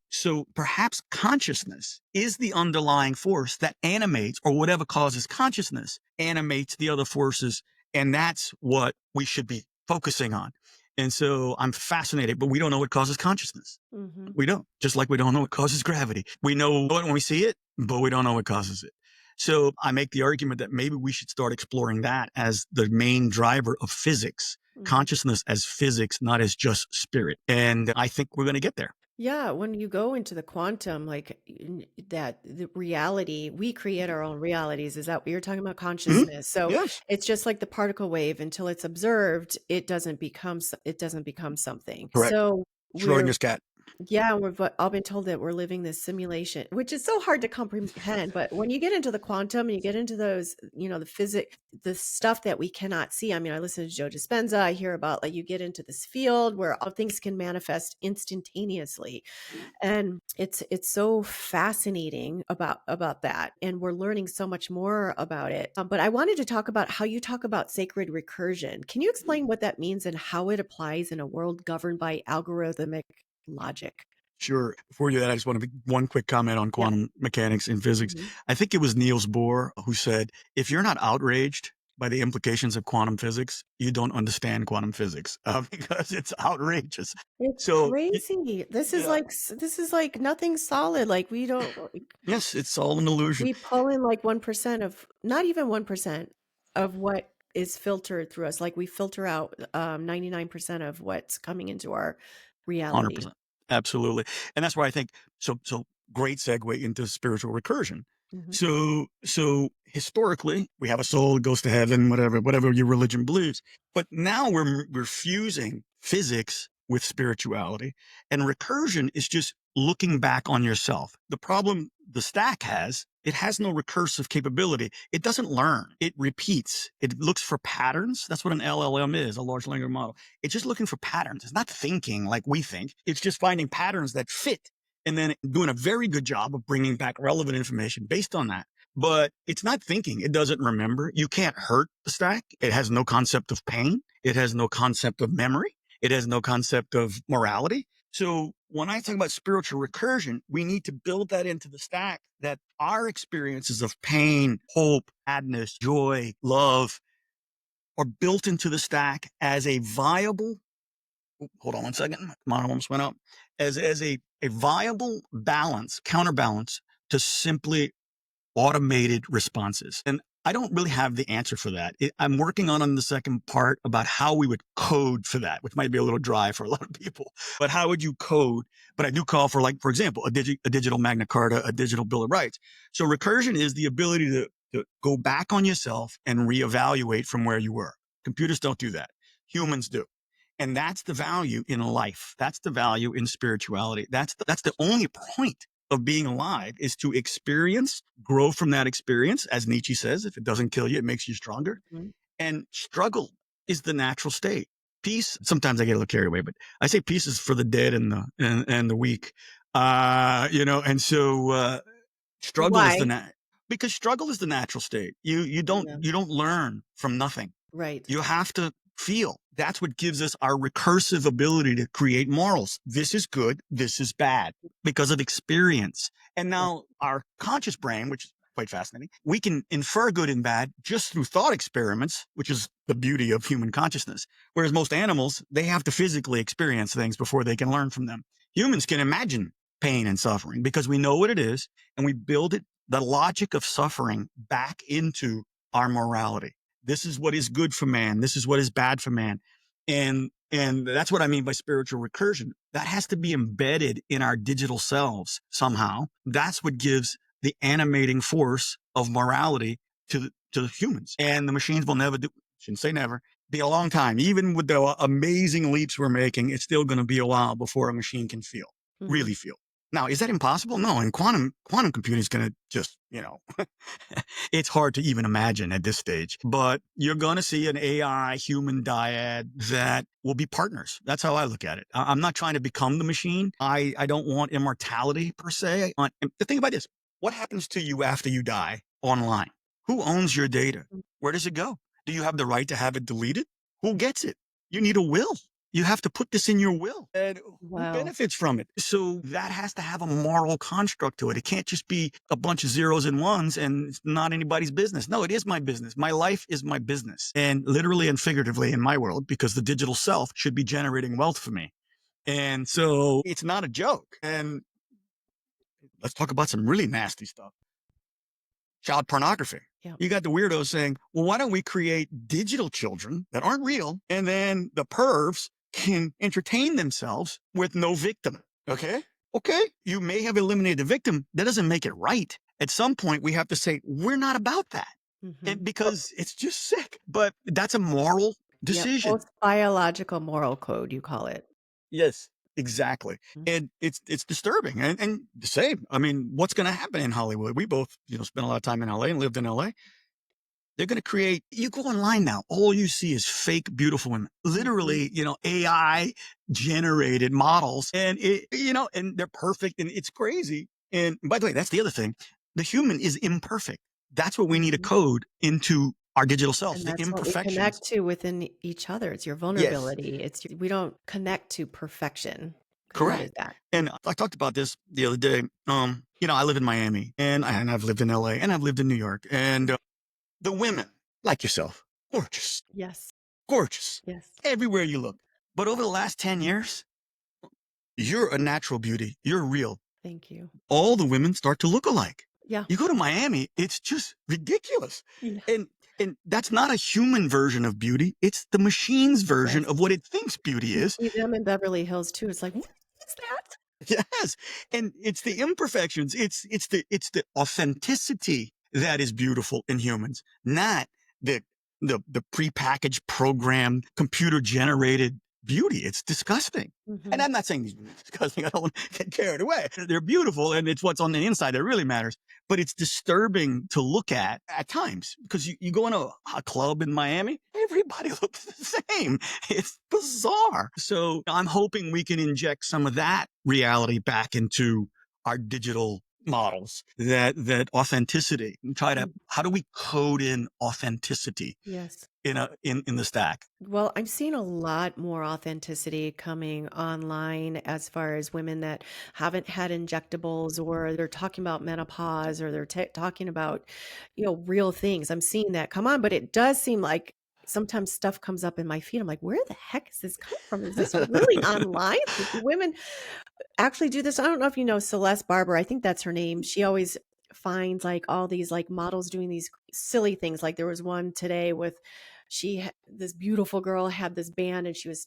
perhaps consciousness is the underlying force that animates, or whatever causes consciousness animates the other forces. And that's what we should be focusing on. And so I'm fascinated, but we don't know what causes consciousness. We don't, just like we don't know what causes gravity. We know it when we see it, but we don't know what causes it. So I make the argument that maybe we should start exploring that as the main driver of physics, Mhm. consciousness as physics, not as just spirit. And I think we're going to get there. Yeah, when you go into the quantum, like that, the reality, we create our own realities. Is that what you're talking about? Mhm. Consciousness. So Yes, it's just like the particle wave until it's observed, it doesn't become, it doesn't become something. correct. So we're, Schrodinger's cat. yeah, we've all been told that we're living this simulation, which is so hard to comprehend. But when you get into the quantum and you get into those, the physics, the stuff that we cannot see. I mean, I listen to Joe Dispenza. I hear about like you get into this field where all things can manifest instantaneously, and it's so fascinating about that, and we're learning so much more about it. But I wanted to talk about how you talk about sacred recursion. Can you explain what that means and how it applies in a world governed by algorithmic logic? Sure. Before you do that, I just want to make one quick comment on Yeah. quantum mechanics and physics. Mhm. I think it was Niels Bohr who said, if you're not outraged by the implications of quantum physics, you don't understand quantum physics because it's outrageous. It's So, crazy. This is yeah, like this is like nothing solid. Like we don't yes, it's all an illusion. we pull in like 1% of, not even 1% of what is filtered through us. Like we filter out 99% of what's coming into our reality. 100%. Absolutely. And that's why I think so great segue into spiritual recursion. Mhm. So historically, we have a soul that goes to heaven, whatever your religion believes. But now we're fusing physics with spirituality, and recursion is just looking back on yourself. The problem the stack has, it has no recursive capability. It doesn't learn. It repeats. It looks for patterns. That's what an LLM is, a large language model. It's just looking for patterns. It's not thinking like we think. It's just finding patterns that fit and then doing a very good job of bringing back relevant information based on that. But it's not thinking. It doesn't remember. You can't hurt the stack. It has no concept of pain. It has no concept of memory. It has no concept of morality. So when I talk about spiritual recursion, we need to build that into the stack, that our experiences of pain, hope, sadness, joy, love are built into the stack as a viable, hold on one second, my monitor almost went up, as a viable balance, counterbalance to simply automated responses. And I don't really have the answer for that. I'm working on the second part about how we would code for that, which might be a little dry for a lot of people. But how would you code? But I do call for, like, for example, a digital Magna Carta, a digital Bill of Rights. So recursion is the ability to go back on yourself and reevaluate from where you were. Computers don't do that. Humans do. And that's the value in life. That's the value in spirituality. That's the only point of being alive, is to experience, grow from that experience. As Nietzsche says, if it doesn't kill you, it makes you stronger. Mhm. And struggle is the natural state. Peace, sometimes I get a little carried away, but I say peace is for the dead and the weak. And so struggle is Why? because struggle is the natural state. Yeah. You don't learn from nothing. Right. You have to feel. That's what gives us our recursive ability to create morals. This is good. This is bad, because of experience. And Yeah. now our conscious brain, which is quite fascinating, we can infer good and bad just through thought experiments, which is the beauty of human consciousness. Whereas most animals, they have to physically experience things before they can learn from them. Humans can imagine pain and suffering because we know what it is, and we build it, the logic of suffering, back into our morality. This is what is good for man. This is what is bad for man. And that's what I mean by spiritual recursion. That has to be embedded in our digital selves somehow. That's what gives the animating force of morality to the humans. And the machines will never do, shouldn't say never, be a long time. Even with the amazing leaps we're making, it's still going to be a while before a machine can feel, Mhm. really feel. Now, is that impossible? No. And quantum computing is going to just, it's hard to even imagine at this stage, but you're going to see an AI human dyad that will be partners. That's how I look at it. I'm not trying to become the machine. I don't want immortality per se. The thing about this, what happens to you after you die online? Who owns your data? Where does it go? Do you have the right to have it deleted? Who gets it? You need a will. You have to put this in your will. And who Wow. benefits from it? So that has to have a moral construct to it. It can't just be a bunch of zeros and ones and it's not anybody's business. No, it is my business. My life is my business. And literally and figuratively in my world, because the digital self should be generating wealth for me. And so it's not a joke. And let's talk about some really nasty stuff. child pornography. Yeah. You got the weirdos saying, well, why don't we create digital children that aren't real? And then the pervs can entertain themselves with no victim. Okay. Okay. You may have eliminated the victim. That doesn't make it right. At some point, we have to say, we're not about that. Mhm. Because it's just sick. But that's a moral Yep, decision. post-biological moral code, you call it. Yes, exactly. Mhm. And it's disturbing. And the same. I mean, what's going to happen in Hollywood? We both, spent a lot of time in LA and lived in LA. They're going to create, you go online now, all you see is fake, beautiful women, literally, AI generated models and and they're perfect and it's crazy. And by the way, that's the other thing. The human is imperfect. That's what we need to Mhm. code into our digital selves, And the that's what we imperfections. connect to within each other. It's your Yes, vulnerability. We don't connect to perfection. Because what is correct. that? And I talked about this the other day. I live in Miami and I've lived in LA and I've lived in New York and the women like yourself, gorgeous, Yes. gorgeous, Yes. everywhere you look. But over the last 10 years, you're a natural beauty. You're real. Thank you. All the women start to look alike. Yeah. You go to Miami, it's just ridiculous. Yeah. And that's not a human version of beauty. It's the machine's version Yes. of what it thinks beauty You is. see them in Beverly Hills too. It's like, "What is that?" Yes. And it's the imperfections. It's the authenticity that is beautiful in humans, not the the prepackaged, programmed, computer generated beauty. It's disgusting. And Mhm. I'm not saying these are disgusting. I don't want to get carried away. They're beautiful and it's what's on the inside that really matters. But it's disturbing to look at times because you go in a club in Miami, everybody looks the same. It's bizarre. So I'm hoping we can inject some of that reality back into our digital models, that authenticity, and try to, Mm. how do we code in authenticity Yes. in the stack? Well, I'm seeing a lot more authenticity coming online as far as women that haven't had injectables or they're talking about menopause or they're talking about, real things. I'm seeing that come on, but it does seem like sometimes stuff comes up in my feed. I'm like, where the heck is this coming from? Is this really online? Do women actually do this? I don't know if you know Celeste Barber. I think that's her name. She always finds like all these like models doing these silly things. Like there was one today with this beautiful girl had this band and she was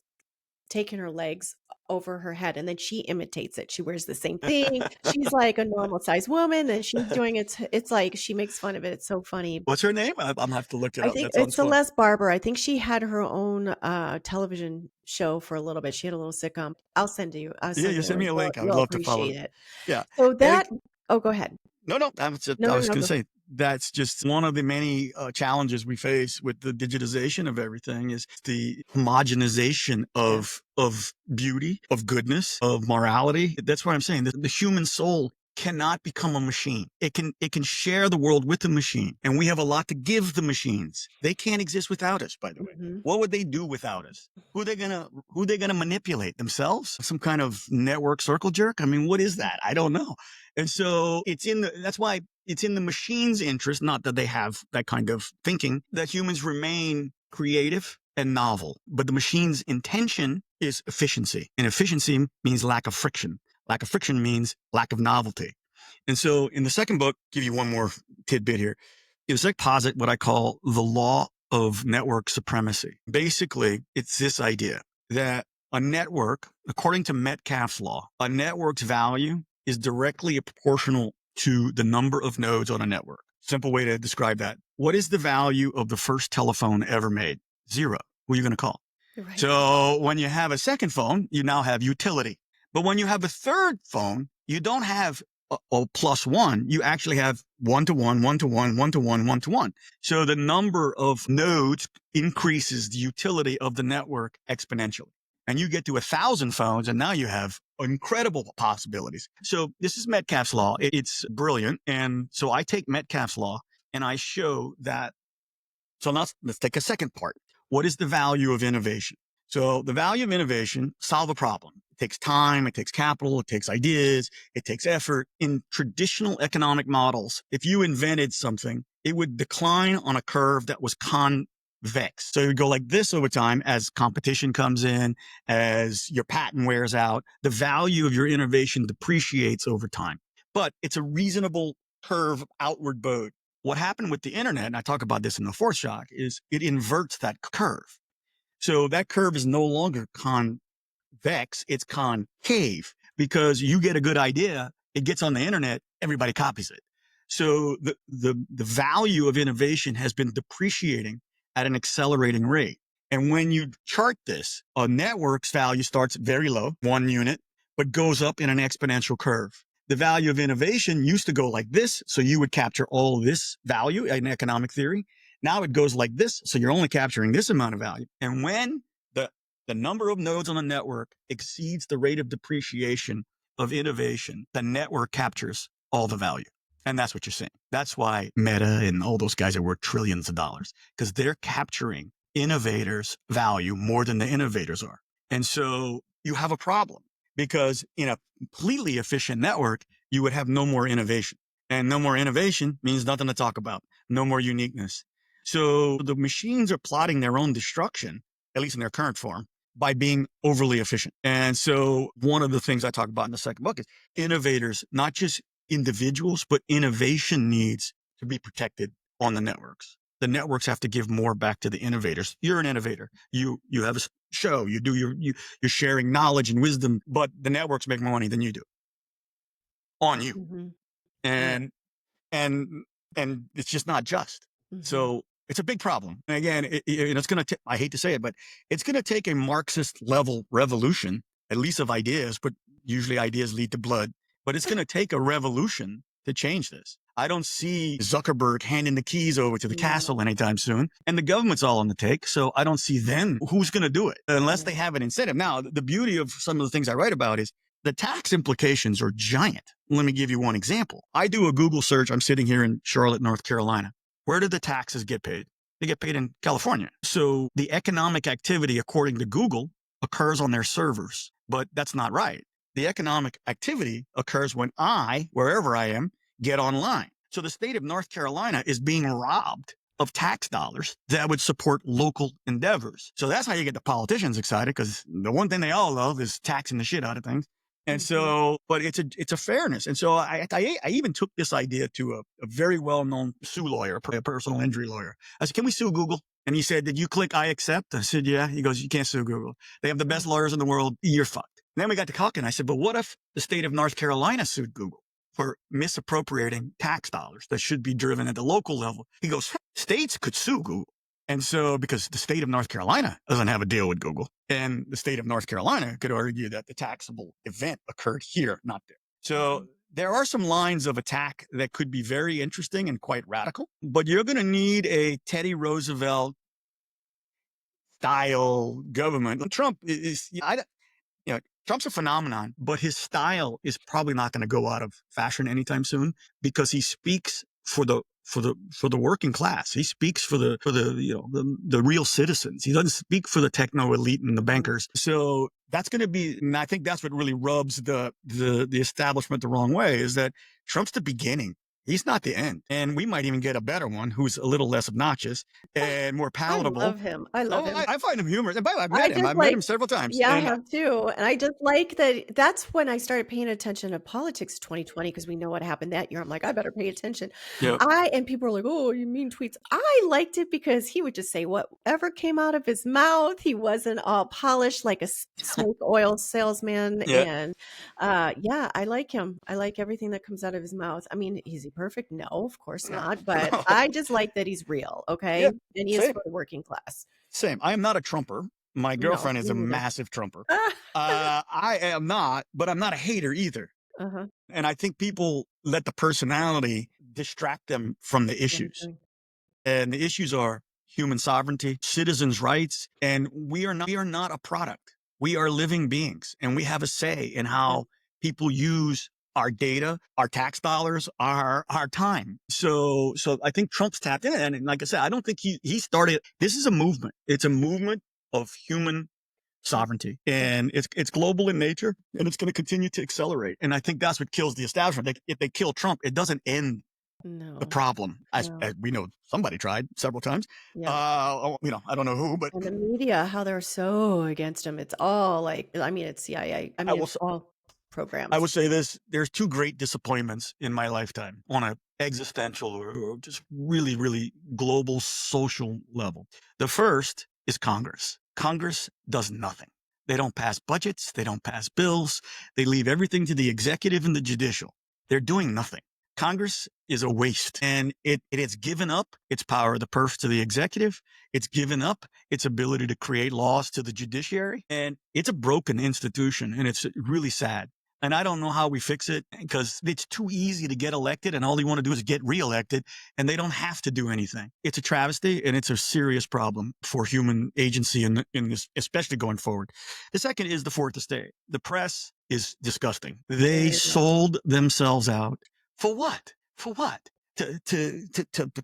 taking her legs over her head and then she imitates it. She wears the same thing. She's like a normal sized woman and she's doing it. It's like she makes fun of it. It's so funny. What's her name? I'm gonna have to look it I up. think That it's sounds fun. Celeste Barber. I think she had her own television show for a little bit. She had a little sitcom. I'll Yeah, send you you a send me link. a link. I would You'll love to follow appreciate it. it. Yeah. So And that oh, go ahead. no, No, I no, was no, going go to ahead. say that's just one of the many challenges we face with the digitization of everything is the homogenization Yeah. of beauty, of goodness, of morality. That's what I'm saying. The human soul cannot become a machine. It can share the world with the machine, and we have a lot to give the machines. They can't exist without us, by the way. Mhm. What would they do without us? Who they gonna manipulate themselves? Some kind of network circle jerk? I mean, what is that? I don't know. And so that's why it's in the machine's interest, not that they have that kind of thinking, that humans remain creative and novel. But the machine's intention is efficiency. And efficiency means lack of friction. Lack of friction means lack of novelty. And so in the second book, give you one more tidbit here, is I posit what I call the law of network supremacy. Basically, it's this idea that a network, according to Metcalfe's law, a network's value is directly proportional to the number of nodes on a network. Simple way to describe that. What is the value of the first telephone ever made? Zero. Who are you going to call? Right. So when you have a second phone, you now have utility. But when you have a third phone, you don't have a plus one. You actually have one to one, one to one, one to one, one to one. So the number of nodes increases the utility of the network exponentially. And you get to 1,000 phones, and now you have incredible possibilities. So this is Metcalfe's law. It's brilliant. And so I take Metcalfe's law and I show that. So now let's take a second part. What is the value of innovation? So the value of innovation, solve a problem. It takes time, it takes capital, it takes ideas, it takes effort. In traditional economic models, if you invented something, it would decline on a curve that was convex. So it would go like this over time as competition comes in, as your patent wears out, the value of your innovation depreciates over time. But it's a reasonable curve outward boat. what happened with the internet, and I talk about this in the fourth shock, is it inverts that curve. So that curve is no longer convex, it's concave, because you get a good idea, it gets on the internet, everybody copies it. So the value of innovation has been depreciating at an accelerating rate. And when you chart this, a network's value starts very low, 1 unit, but goes up in an exponential curve. The value of innovation used to go like this, so you would capture all this value in economic theory. Now it goes like this, so you're only capturing this amount of value. And when the number of nodes on the network exceeds the rate of depreciation of innovation, the network captures all the value. And that's what you're seeing. That's why Meta and all those guys are worth trillions of dollars, because they're capturing innovators' value more than the innovators are. And so you have a problem, because in a completely efficient network, you would have no more innovation. And no more innovation means nothing to talk about, no more uniqueness. So the machines are plotting their own destruction, at least in their current form, by being overly efficient. And so one of the things I talk about in the second book is innovators, not just individuals, but innovation needs to be protected on the networks. The networks have to give more back to the innovators. You're an innovator. You have a show. You're sharing knowledge and wisdom, but the networks make more money than you do on you. Mm-hmm. And and it's just not just. Mm-hmm. So it's a big problem. And again, it's going to, I hate to say it, but it's going to take a Marxist level revolution, at least of ideas, but usually ideas lead to blood. But it's going to take a revolution to change this. I don't see Zuckerberg handing the keys over to the castle anytime soon. And the government's all on the take. So I don't see then who's going to do it unless they have an incentive. Now, the beauty of some of the things I write about is the tax implications are giant. Let me give you one example. I do a Google search. I'm sitting here in Charlotte, North Carolina. Where do the taxes get paid? They get paid in California. So the economic activity, according to Google, occurs on their servers, but that's not right. The economic activity occurs when I, wherever I am, get online. So the state of North Carolina is being robbed of tax dollars that would support local endeavors. So that's how you get the politicians excited, because the one thing they all love is taxing the shit out of things. And so, but it's a fairness. And so I even took this idea to a very well-known sue lawyer, a personal injury lawyer. I said, can we sue Google? And he said, did you click I accept? I said, yeah. He goes, you can't sue Google. They have the best lawyers in the world. You're fucked. And then we got to talking. I said, but what if the state of North Carolina sued Google for misappropriating tax dollars that should be driven at the local level? He goes, states could sue Google. And so, because the state of North Carolina doesn't have a deal with Google, and the state of North Carolina could argue that the taxable event occurred here, not there. So there are some lines of attack that could be very interesting and quite radical, but you're going to need a Teddy Roosevelt style government. Trump is, Trump's a phenomenon, but his style is probably not going to go out of fashion anytime soon, because he speaks for the working class. He speaks for the real citizens. He doesn't speak for the techno elite and the bankers. So that's going to be, and I think that's what really rubs the establishment the wrong way, is that Trump's the beginning. He's not the end. And we might even get a better one who's a little less obnoxious and more palatable. I love him. I love him. I find him humorous. And by the way, I've met him. I've met him several times. Yeah, I have too. And I just like that. That's when I started paying attention to politics 2020, because we know what happened that year. I'm like, I better pay attention. Yep. And people are like, oh, you mean tweets. I liked it because he would just say whatever came out of his mouth. He wasn't all polished like a smoke oil salesman. Yep. And I like him. I like everything that comes out of his mouth. I mean, is he perfect? No, of course not. But I just like that he's real. Okay. Yep. And he is for the working class. Same. I am not a Trumper. My girlfriend is a massive Trumper. I am not, but I'm not a hater either. And I think people let the personality distract them from the issues. And the issues are human sovereignty, citizens' rights, and we are not a product. We are living beings, and we have a say in how people use our data, our tax dollars, our time. So I think Trump's tapped in. And like I said, I don't think he started, this is a movement. It's a movement of human sovereignty, and it's global in nature, and it's going to continue to accelerate. And I think that's what kills the establishment. If they kill Trump, it doesn't end the problem. As we know, somebody tried several times. I don't know who, but. And the media, how they're so against him. It's all like, I mean, it's CIA. I mean, it's all. programs? I would say this, there's two great disappointments in my lifetime on an existential or just really, really global social level. The first is Congress. Congress does nothing. They don't pass budgets. They don't pass bills. They leave everything to the executive and the judicial. They're doing nothing. Congress is a waste, and it has given up its power of the purse to the executive. It's given up its ability to create laws to the judiciary, and it's a broken institution, and it's really sad. And I don't know how we fix it, because it's too easy to get elected and all they want to do is get reelected, and they don't have to do anything. It's a travesty, and it's a serious problem for human agency in this, especially going forward. The second is the fourth estate. The press is disgusting. They sold themselves out. For what? For what? To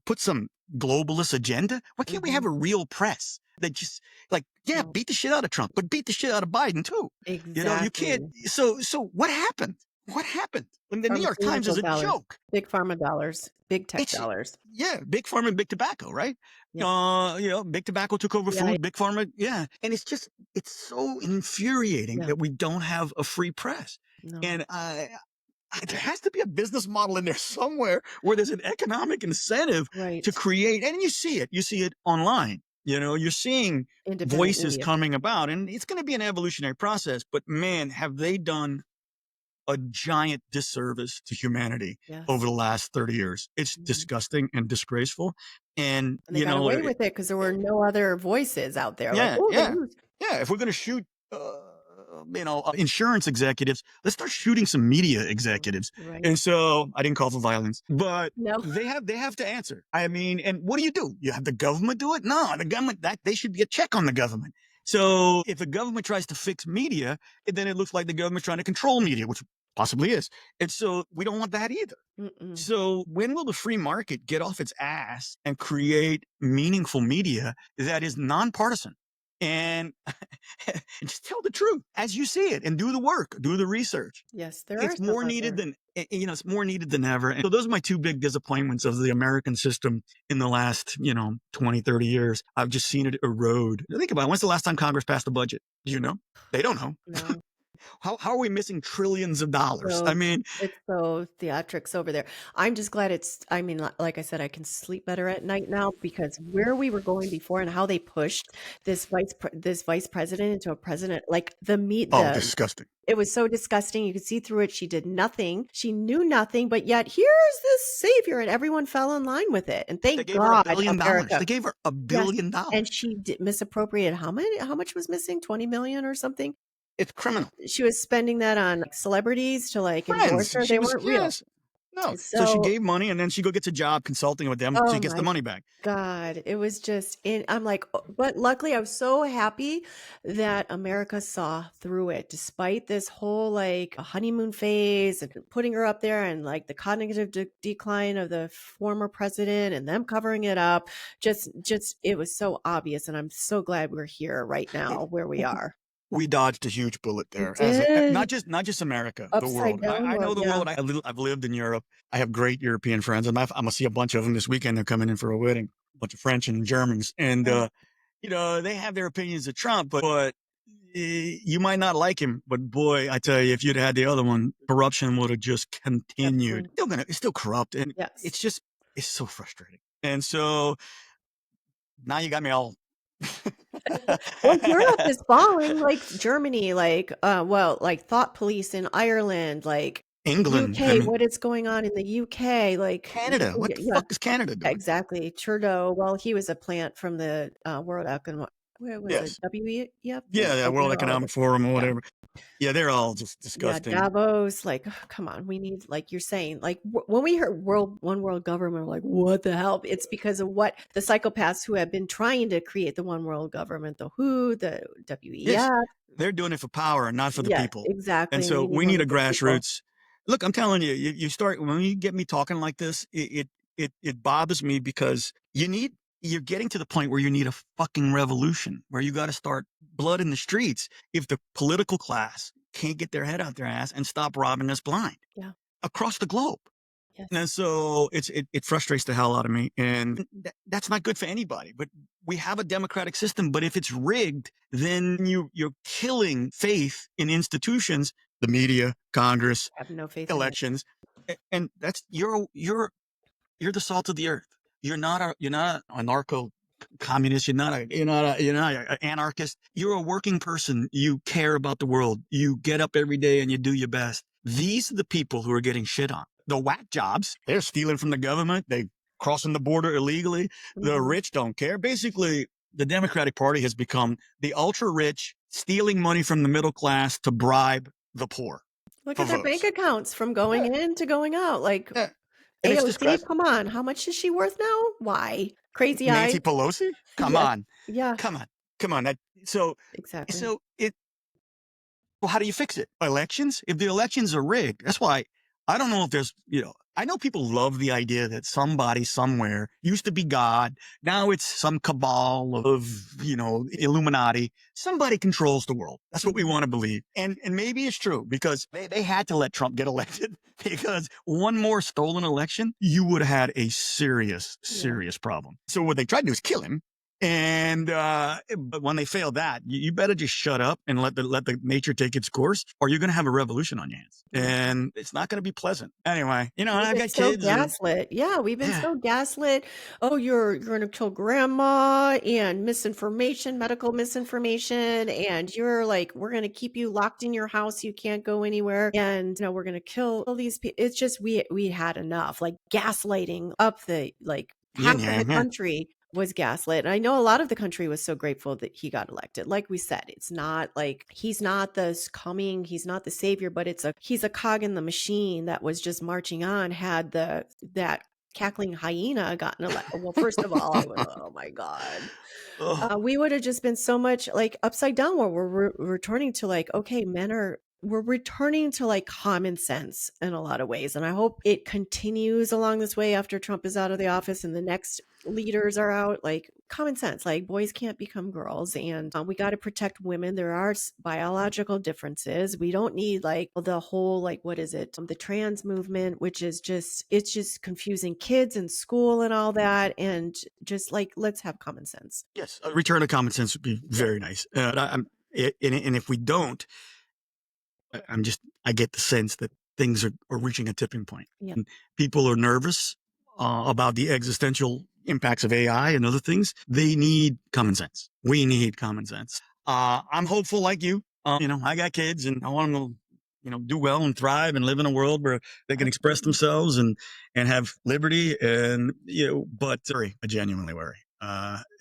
put some globalist agenda? Why can't we have a real press that just beat the shit out of Trump, but beat the shit out of Biden too? Exactly. You can't. So what happened? What happened? When the New York Times is a joke. Big pharma dollars, big tech dollars. Yeah, big pharma and big tobacco, right? Yeah. Big tobacco took over food, big pharma, yeah. And it's so infuriating that we don't have a free press. No. And there has to be a business model in there somewhere where there's an economic incentive to create, and you see it online. You're seeing voices coming about, and it's going to be an evolutionary process, but man, have they done a giant disservice to humanity over the last 30 years. It's disgusting and disgraceful. And they got away with it because there were no other voices out there. Yeah. If we're going to shoot, insurance executives, let's start shooting some media executives. Right. And so I didn't call for violence, but they have to answer. I mean, and what do? You have the government do it? No, the government, they should be a check on the government. So if the government tries to fix media, then it looks like the government's trying to control media, which possibly is. And so we don't want that either. So when will the free market get off its ass and create meaningful media that is nonpartisan? And just tell the truth as you see it and do the work, do the research. Yes, it's more needed than, it's more needed than ever. And so those are my two big disappointments of the American system in the last, 20, 30 years. I've just seen it erode. Think about it. When's the last time Congress passed a budget? Do you know? They don't know. No. How are we missing trillions of dollars? So, I mean, it's so theatrics over there. I'm just glad like I said, I can sleep better at night now, because where we were going before and how they pushed this vice president into a president, like disgusting. It was so disgusting. You could see through it. She did nothing. She knew nothing, but yet here's this savior, and everyone fell in line with it. And thank God, America. They gave her $1 billion. And she misappropriated how much was missing? 20 million or something? It's criminal. She was spending that on celebrities to endorse her. They weren't real. No. So she gave money, and then she gets a job consulting with them. She gets the money back. God, it was just I'm like, but luckily I was so happy that America saw through it, despite this whole honeymoon phase and putting her up there, and the cognitive decline of the former president and them covering it up. Just it was so obvious, and I'm so glad we're here right now where we are. We dodged a huge bullet there. Not just America, the world. I know the world. I've lived in Europe. I have great European friends. I'm going to see a bunch of them this weekend. They're coming in for a wedding, a bunch of French and Germans. And, they have their opinions of Trump, but you might not like him. But boy, I tell you, if you'd had the other one, corruption would have just continued. It's still corrupt. And it's so frustrating. And so now you got me all... Well, Europe is falling, like Germany, thought police in Ireland, England, UK, what is going on in the UK, Canada. What the fuck is Canada doing? Exactly. Trudeau, well, he was a plant from the World Economic, where was it? WEF? Yeah, World Economic Forum or whatever. Yeah, they're all just disgusting. Yeah, Davos, come on, we need, you're saying, when we heard one world government, we're like, what the hell? It's because of what the psychopaths who have been trying to create the one world government, the WHO, the WEF. Yes, they're doing it for power and not for the people. Exactly. And so we need a grassroots. Look, I'm telling you, you start, when you get me talking like this, it bothers me, because you're getting to the point where you need a fucking revolution, where you got to start blood in the streets if the political class can't get their head out their ass and stop robbing us blind across the globe. Yes. And so it frustrates the hell out of me. And that's not good for anybody. But we have a democratic system. But if it's rigged, then you're killing faith in institutions the media, Congress, I have no faith in it. elections. And that's, you're the salt of the earth. You're not a narco communist. You're not an anarchist. You're a working person. You care about the world. You get up every day and you do your best. These are the people who are getting shit on. The whack jobs, they're stealing from the government. They crossing the border illegally. The Mhm. rich don't care. Basically, the Democratic Party has become the ultra rich stealing money from the middle class to bribe the poor Look for at their bank votes. accounts from going Yeah, in to going out. Like yeah. And it's AOC, disgusting. come on, how much is she worth now? Why? Crazy eyes. Nancy Pelosi? Come Yeah. on. Yeah, Come on. Come on. So, exactly. so it, well, how do you fix it? Elections? If the elections are rigged, that's why I don't know if there's, I know people love the idea that somebody somewhere used to be God. Now it's some cabal of, Illuminati. Somebody controls the world. That's what we Mhm. want to believe. And maybe it's true because they had to let Trump get elected because one more stolen election, you would have had a serious, Yeah. serious problem. So what they tried to do is kill him. And but when they fail that, you better just shut up and let the nature take its course, or you're going to have a revolution on your hands, Yeah. and it's not going to be pleasant. Anyway, and We've I've been got so kids, and gaslit. Yeah, we've been yeah, so gaslit. Oh, you're gonna kill grandma and misinformation, medical misinformation, and you're like, we're gonna keep you locked in your house. You can't go anywhere. And we're gonna kill all these people. It's just we had enough. Like gaslighting up the like yeah, half of yeah, the yeah. country was gaslit. And I know a lot of the country was so grateful that he got elected. Like we said, it's not like he's not this coming, he's not the savior, but he's a cog in the machine that was just marching on. Had that cackling hyena gotten elected, well, first of all, I would, oh my God, Oh, we would have just been so much like upside down where we're returning to like, okay, we're returning to like common sense in a lot of ways. And I hope it continues along this way after Trump is out of the office and the next leaders are out. Like common sense, like boys can't become girls, and we got to protect women. There are biological differences. We don't need like the whole, like, what is it? The trans movement, which is it's just confusing kids in school and all that. And just like, let's have common sense. yes, a return to common sense would be Yeah. very nice. And if we don't, I get the sense that things are reaching a tipping point. Yeah. And people are nervous about the existential impacts of AI and other things. They need common sense. We need common sense. I'm hopeful like you. I got kids and I want them to, do well and thrive and live in a world where they can express Absolutely. themselves and have liberty. And, but I genuinely worry.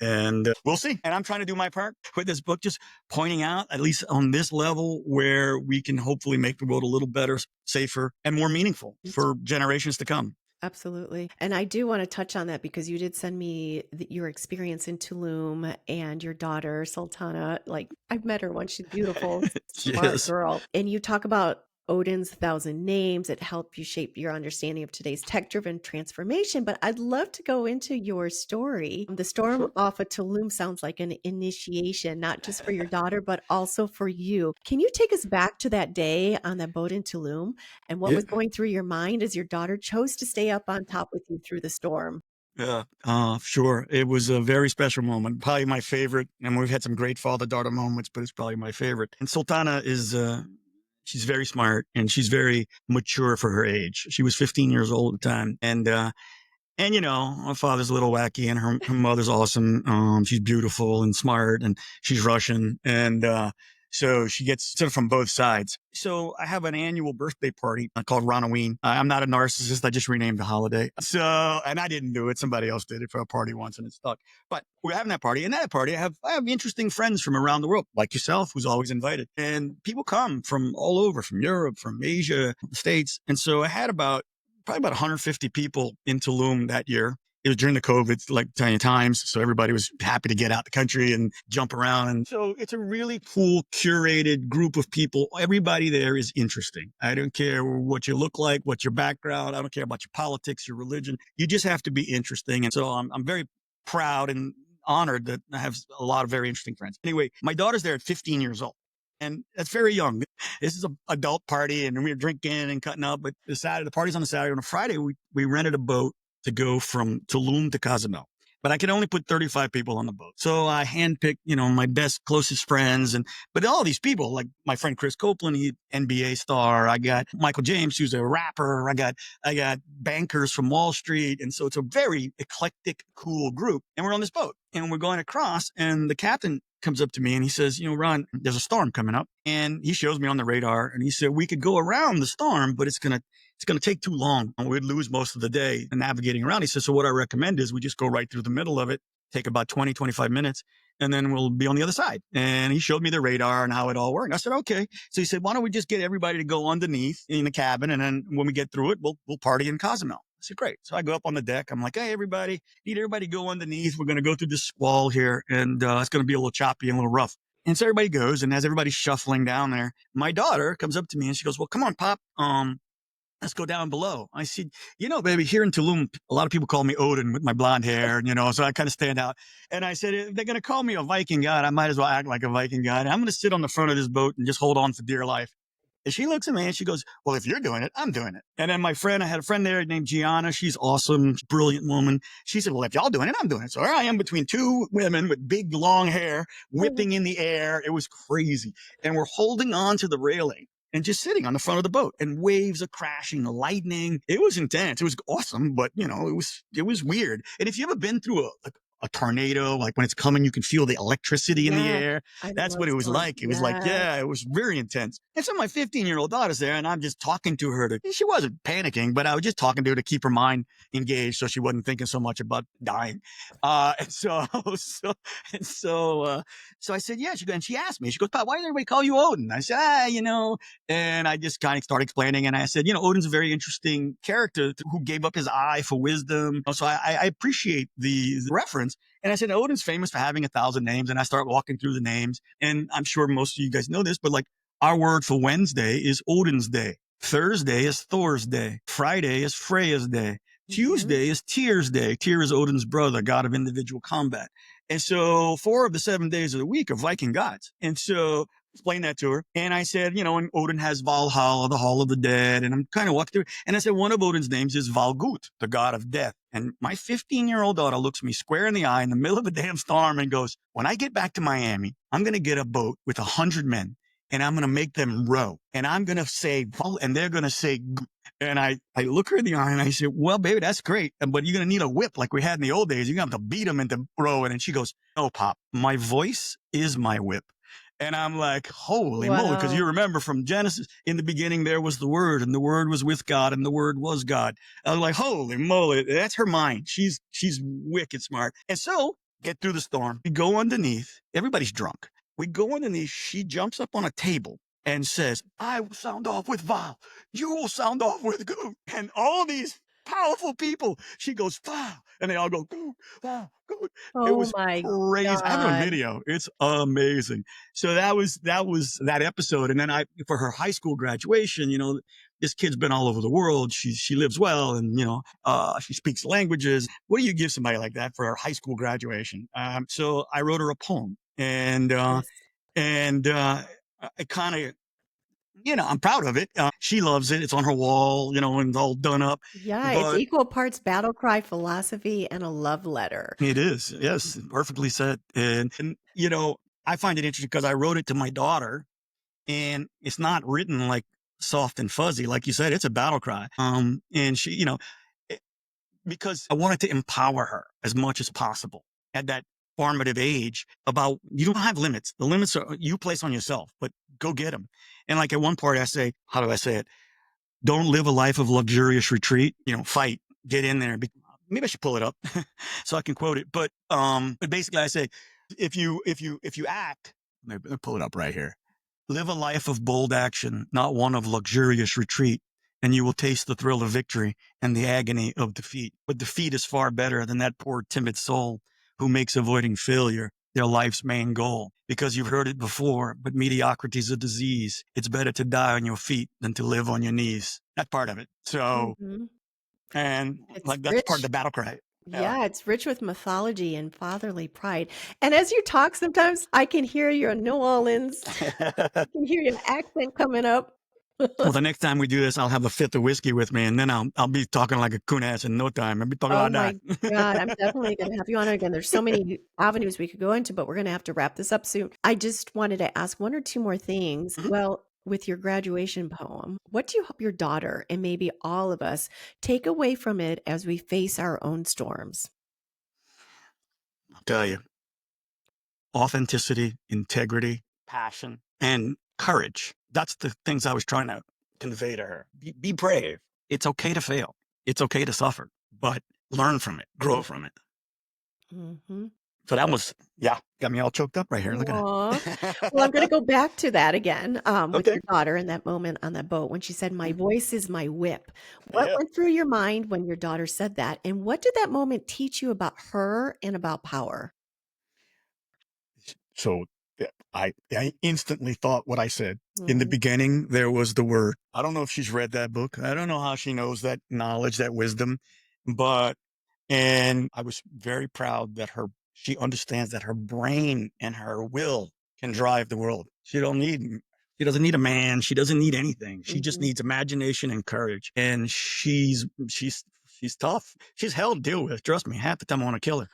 And we'll see. And I'm trying to do my part with this book, just pointing out, at least on this level, where we can hopefully make the world a little better, safer, and more meaningful for generations to come. Absolutely. And I do want to touch on that because you did send me your experience in Tulum and your daughter, Sultana. Like, I've met her once. She's beautiful, smart Yes. girl. And you talk about Odin's thousand names. It helped you shape your understanding of today's tech driven transformation. But I'd love to go into your story. The storm Sure. off of Tulum sounds like an initiation, not just for your daughter, but also for you. Can you take us back to that day on that boat in Tulum? And what Yeah. was going through your mind as your daughter chose to stay up on top with you through the storm? Yeah. Sure. It was a very special moment. Probably my favorite. And we've had some great father daughter moments, but it's probably my favorite. And Sultana is, she's very smart and she's very mature for her age. She was 15 years old at the time. And my father's a little wacky and her mother's awesome. She's beautiful and smart and she's Russian. And, so she gets sort of from both sides. So I have an annual birthday party called Ronoween. I'm not a narcissist. I just renamed the holiday. So, and I didn't do it. Somebody else did it for a party once and it stuck. But we're having that party. And at that party, I have interesting friends from around the world, like yourself, who's always invited. And people come from all over, from Europe, from Asia, the States. And so I had probably about 150 people in Tulum that year. It was during the COVID, like times. So everybody was happy to get out the country and jump around. And so it's a really cool, curated group of people. Everybody there is interesting. I don't care what you look like, what your background. I don't care about your politics, your religion. You just have to be interesting. And so I'm very proud and honored that I have a lot of very interesting friends. Anyway, my daughter's there at 15 years old. And that's very young. This is an adult party and we were drinking and cutting up. But the party's on the Saturday. On a Friday, we rented a boat to go from Tulum to Cozumel. but I could only put 35 people on the boat. So I handpicked, my best, closest friends. But all these people, like my friend Chris Copeland, he NBA star. I got Michael James, who's a rapper. I got bankers from Wall Street. And so it's a very eclectic, cool group. And we're on this boat and we're going across, and the captain comes up to me and he says, Ron, there's a storm coming up. And he shows me on the radar and he said, we could go around the storm, but it's going to take too long. We'd lose most of the day navigating around. He says, so what I recommend is we just go right through the middle of it, take about 20, 25 minutes, and then we'll be on the other side. And he showed me the radar and how it all worked. I said, okay. So he said, why don't we just get everybody to go underneath in the cabin? And then when we get through it, we'll party in Cozumel. I said, great. So I go up on the deck. I'm like, hey, everybody, need everybody go underneath. We're going to go through this squall here, and it's going to be a little choppy and a little rough. And so everybody goes, and as everybody's shuffling down there, my daughter comes up to me and she goes, well, come on, Pop. Let's go down below. I said, baby, here in Tulum, a lot of people call me Odin with my blonde hair, so I kind of stand out. And I said, if they're going to call me a Viking god, I might as well act like a Viking god. I'm going to sit on the front of this boat and just hold on for dear life. And she looks at me and she goes, well, if you're doing it, I'm doing it. And then I had a friend there named Gianna. She's awesome, brilliant woman. She said, well, if y'all doing it, I'm doing it. So here I am between two women with big, long hair, whipping in the air. It was crazy. And we're holding on to the railing and just sitting on the front of the boat, and waves are crashing, lightning. It was intense. It was awesome, but it was weird. And if you ever been through a tornado, like when it's coming, you can feel the electricity in the air. That's what it was like. It was like, it was very intense. And so my 15-year-old daughter's there, and I'm just talking to her. She wasn't panicking, but I was just talking to her to keep her mind engaged so she wasn't thinking so much about dying. So I said, yeah. And she asked me, she goes, Pop, why does everybody call you Odin? I said, and I just kind of started explaining. And I said, Odin's a very interesting character who gave up his eye for wisdom. So I appreciate the reference. And I said, Odin's famous for having 1,000 names. And I start walking through the names. And I'm sure most of you guys know this, but like our word for Wednesday is Odin's Day. Thursday is Thor's Day. Friday is Freya's Day. Tuesday is Tyr's Day. Tyr is Odin's brother, god of individual combat. And so 4 of the 7 days of the week are Viking gods. And so explain that to her. And I said, and Odin has Valhalla, the Hall of the Dead. And I'm kind of walking through. And I said, one of Odin's names is Valgut, the god of death. And my 15-year-old daughter looks me square in the eye in the middle of a damn storm and goes, when I get back to Miami, I'm going to get a boat with 100 men. And I'm going to make them row. And I'm going to say, and they're going to say, and I look her in the eye and I said, well, baby, that's great. But you're going to need a whip like we had in the old days. You're going to have to beat them into rowing. And she goes, no, Pop, my voice is my whip. And I'm like, holy moly, because you remember from Genesis, in the beginning, there was the Word, and the Word was with God, and the Word was God. I was like, holy moly, that's her mind. She's wicked smart. And so get through the storm. We go underneath. Everybody's drunk. We go underneath. She jumps up on a table and says, I will sound off with Val. You will sound off with Goot. And all these powerful people, she goes, Val. And they all go, Goot, Val, Goot. It was crazy. I have it on video. It's amazing. So that was that episode. And then for her high school graduation, this kid's been all over the world. She lives well, and she speaks languages. What do you give somebody like that for her high school graduation? So I wrote her a poem. And I kind of, I'm proud of it. She loves it. It's on her wall, and all done up. Yeah, it's equal parts battle cry, philosophy, and a love letter. It is. Yes, perfectly said. And I find it interesting because I wrote it to my daughter, and it's not written like soft and fuzzy. Like you said, it's a battle cry. And she, because I wanted to empower her as much as possible at that formative age about you don't have limits. The limits are you place on yourself, but go get them. And like at one part I say, how do I say it? Don't live a life of luxurious retreat, fight, get in there. Maybe I should pull it up so I can quote it. But basically I say, if you act, maybe I'll pull it up right here. Live a life of bold action, not one of luxurious retreat, and you will taste the thrill of victory and the agony of defeat. But defeat is far better than that poor timid soul who makes avoiding failure their life's main goal. Because you've heard it before, but mediocrity is a disease. It's better to die on your feet than to live on your knees. That part of it. So, and it's like that's rich. part of the battle cry. Yeah, it's rich with mythology and fatherly pride. And as you talk, sometimes I can hear your New Orleans. I can hear your accent coming up. Well, the next time we do this, I'll have a fifth of whiskey with me, and then I'll be talking like a coon ass in no time. I'll be talking Oh about my that. God, I'm definitely gonna have you on again. There's so many avenues we could go into, but we're gonna have to wrap this up soon. I just wanted to ask one or two more things. Mhm. Well, with your graduation poem, what do you hope your daughter and maybe all of us take away from it as we face our own storms? I'll tell you, authenticity, integrity, passion, and courage. That's the things I was trying to convey to her. Be brave. It's okay to fail. It's okay to suffer, but learn from it, grow from it. Mhm. So that was, yeah, got me all choked up right here. Look at Aw. Well, I'm gonna that. go back to that again, with Okay. your daughter in that moment on that boat when she said, "My Mhm. voice is my whip." What Yeah. went through your mind when your daughter said that, and what did that moment teach you about her and about power? So yeah, I instantly thought what I said. In the Mhm, beginning, there was the word. I don't know if she's read that book. I don't know how she knows that knowledge, that wisdom, but and I was very proud that she understands that her brain and her will can drive the world. She doesn't need a man. She doesn't need anything. She just mhm, needs imagination and courage. And she's tough. She's hell to deal with. Trust me. Half the time I want to kill her.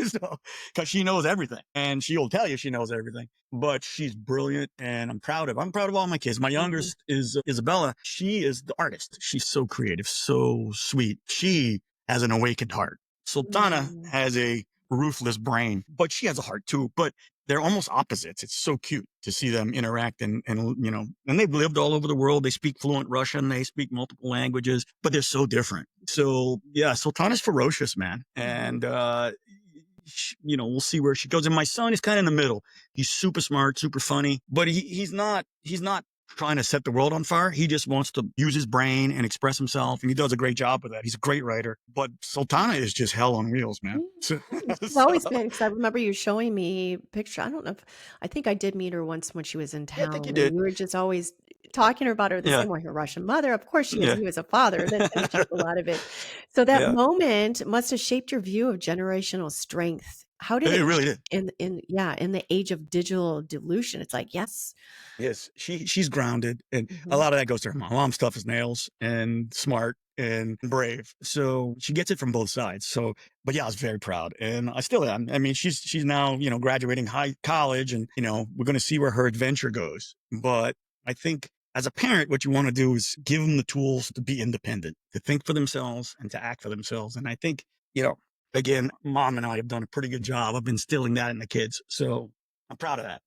So because she knows everything, and she'll tell you she knows everything. But she's brilliant, and I'm proud of all my kids. My mhm, youngest is Isabella. She is the artist. She's so creative, so sweet. She has an awakened heart. Sultana mm, has a ruthless brain, but she has a heart too. But they're almost opposites. It's so cute to see them interact and they've lived all over the world. They speak fluent Russian. They speak multiple languages, but they're so different. So yeah, Sultana's ferocious, man. mhm, And, we'll see where she goes. And my son is kind of in the middle. He's super smart, super funny, but he's not trying to set the world on fire. He just wants to use his brain and express himself, and he does a great job with that. He's a great writer. But Sultana is just hell on wheels, man. mm. So, She's so always been, because I remember you showing me picture I don't know if I think I did meet her once when she was in yeah, I think you town, and did. you were just always talking about her the Yeah, same way, her Russian mother, of course she is, yeah, you as a father, that kind of shape a lot of it. So that yeah. moment must have shaped your view of generational strength. How did It it really did. in the age of digital delusion, it's like, yes. Yes, she's grounded, and a Mhm, lot of that goes to her mom. Mom's tough as nails and smart and brave, so she gets it from both sides. So, but yeah, I was very proud, and I still am. I mean, she's now graduating high college, and we're going to see where her adventure goes. But I think as a parent, what you want to do is give them the tools to be independent, to think for themselves, and to act for themselves. And I think again, mom and I have done a pretty good job of instilling that in the kids. So I'm proud of that.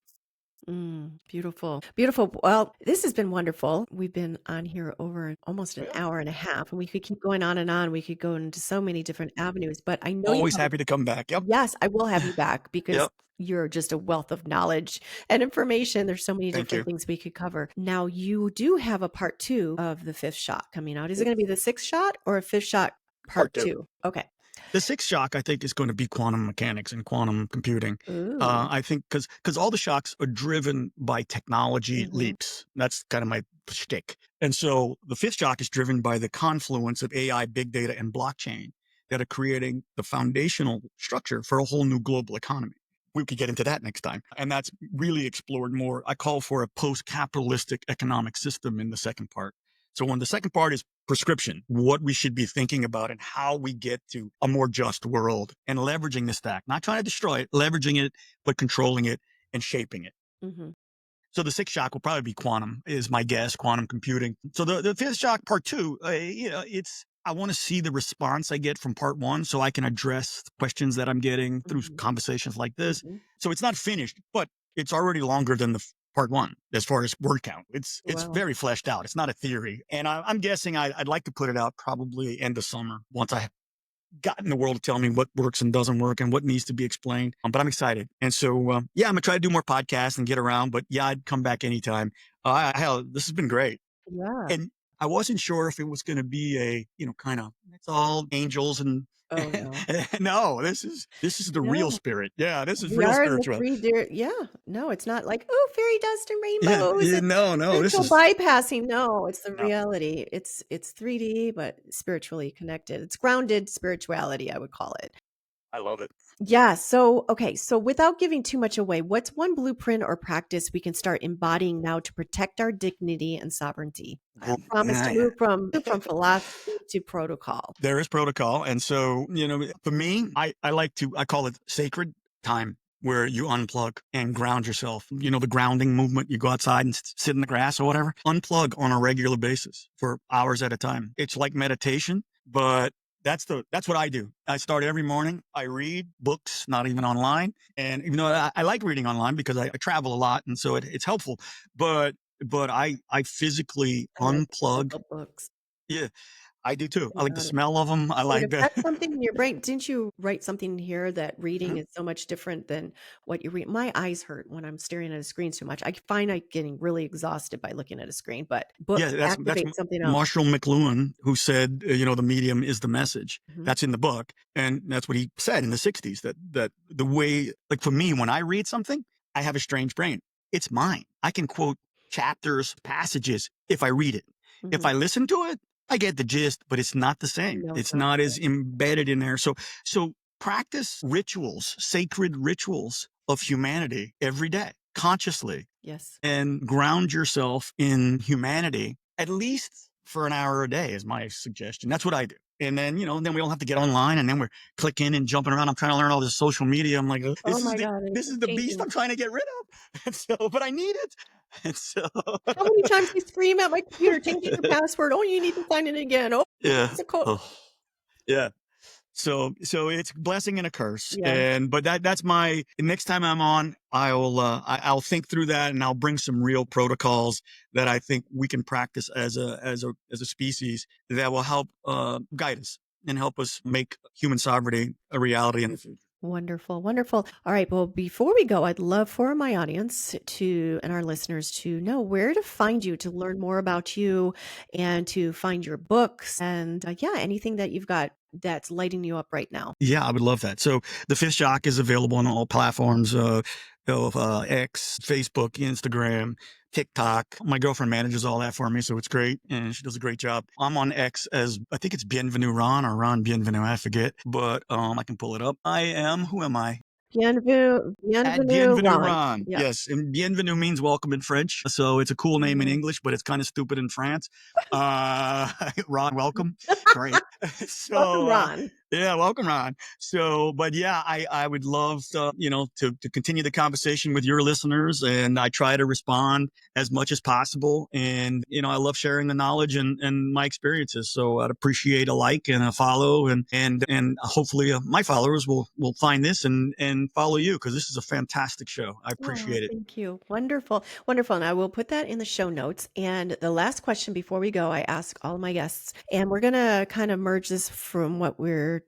beautiful, beautiful. Well, this has been wonderful. We've been on here over almost an Yeah. hour and a half, and we could keep going on and on. We could go into so many different avenues, but I know you Always have a happy to come back. Yep. yes, I will have you back because Yep. you're just a wealth of knowledge and information. There's so many Thank different you. things we could cover. Now, you do have a part 2 of the 5th shot coming out. Is it Yep. gonna be the 6th shot or a 5th shot part Part two. 2? Okay. The sixth shock, I think, is going to be quantum mechanics and quantum computing. Ooh. I think because all the shocks are driven by technology Mhm, leaps. That's kind of my shtick. And so the fifth shock is driven by the confluence of AI, big data, and blockchain that are creating the foundational structure for a whole new global economy. We could get into that next time. And that's really explored more. I call for a post capitalistic economic system in the second part. So when the second part is prescription, what we should be thinking about and how we get to a more just world and leveraging the stack, not trying to destroy it, leveraging it, but controlling it and shaping it. mhm, So the sixth shock will probably be quantum, is my guess, quantum computing. So the fifth shock, part two, I want to see the response I get from part one so I can address questions that I'm getting through mhm, conversations like this. mhm. So it's not finished, but it's already longer than the part one as far as word count. It's Well, very fleshed out. It's not a theory. And I'm guessing I'd like to put it out probably end of summer once I gotten the world to tell me what works and doesn't work and what needs to be explained. But I'm excited. And so, yeah, I'm going to try to do more podcasts and get around. But yeah, I'd come back anytime. Hell, this has been great. yeah. And I wasn't sure if it was going to be a, kind of, it's all angels and Oh, no. no, this is the real No. spirit. Yeah, this is We real are in the spiritual. 3 dear yeah. No, it's not like, "Oh, fairy dust and Yeah, rainbows yeah, and no, this spiritual is bypassing." No, it's the no. reality. It's 3D, but spiritually connected. It's grounded spirituality, I would call it. I love it. Yeah. So, okay. So, without giving too much away, what's one blueprint or practice we can start embodying now to protect our dignity and sovereignty? I promise to move from philosophy to protocol. There is protocol. And so, for me, I call it sacred time where you unplug and ground yourself. The grounding movement, you go outside and sit in the grass or whatever, unplug on a regular basis for hours at a time. It's like meditation, but that's what I do. I start every morning. I read books, not even online. And even though I like reading online because I travel a lot. And so it's helpful, but I physically I like unplug. physical books. Yeah, I do too. I like the Got it. smell of them. I Wait, like if the that's something in your brain, didn't you write something here that reading Mhm. is so much different than what you read? My eyes hurt when I'm staring at a screen too much. I find I'm getting really exhausted by looking at a screen, but Yeah, books that's activate something else. Marshall McLuhan who said, the medium is the message. Mhm. That's in the book, and that's what he said in the '60s. That the way, like for me, when I read something, I have a strange brain. It's mine. I can quote chapters, passages if I read it. If Mhm. I listen to it, I get the gist, but it's not the same. No, it's It's not. not as embedded in there. So practice rituals, sacred rituals of humanity every day, consciously, Yes. and ground yourself in humanity at least for an hour a day is my suggestion. That's what I do. And then, then we all have to get online and then we're clicking and jumping around. I'm trying to learn all this social media. I'm like, Oh my God, this it's is the beast changing. I'm trying to get rid of. And so, but I need it. And so, How many times I scream at my computer, changing your password? Oh, you need to sign in again. Oh, yeah. it's a code. Oh, yeah. So it's a blessing and a curse. Yeah. But that's my next time I'm on, I'll think through that and I'll bring some real protocols that I think we can practice as a species that will help guide us and help us make human sovereignty a reality in the future. Wonderful, wonderful. All right. Well, before we go, I'd love for my audience and our listeners to know where to find you, to learn more about you, and to find your books and yeah, anything that you've got that's lighting you up right now. Yeah, I would love that. So the Fish Jock is available on all platforms, X, Facebook, Instagram, TikTok. My girlfriend manages all that for me, so it's great, and she does a great job. I'm on X as I think it's Bienvenu Ron or Ron Bienvenu, I forget, but I can pull it up. Who am I? At Bienvenue, Bienvenu Ron. Ron. Yep. Yes. And Bienvenu means welcome in French. So it's a cool name in Oh. English, but it's kind of stupid in France. Ron, welcome. Great. Welcome, So, Ron. yeah, welcome, Ron. So, but yeah, I would love to continue the conversation with your listeners, and I try to respond as much as possible. And, I love sharing the knowledge and my experiences. So I'd appreciate a like and a follow, and hopefully my followers will find this and follow you, because this is a fantastic show. I Oh, appreciate it. thank you. Wonderful. Wonderful. And I will put that in the show notes. And the last question before we go, I ask all of my guests, and we're going to kind of merge this from what we're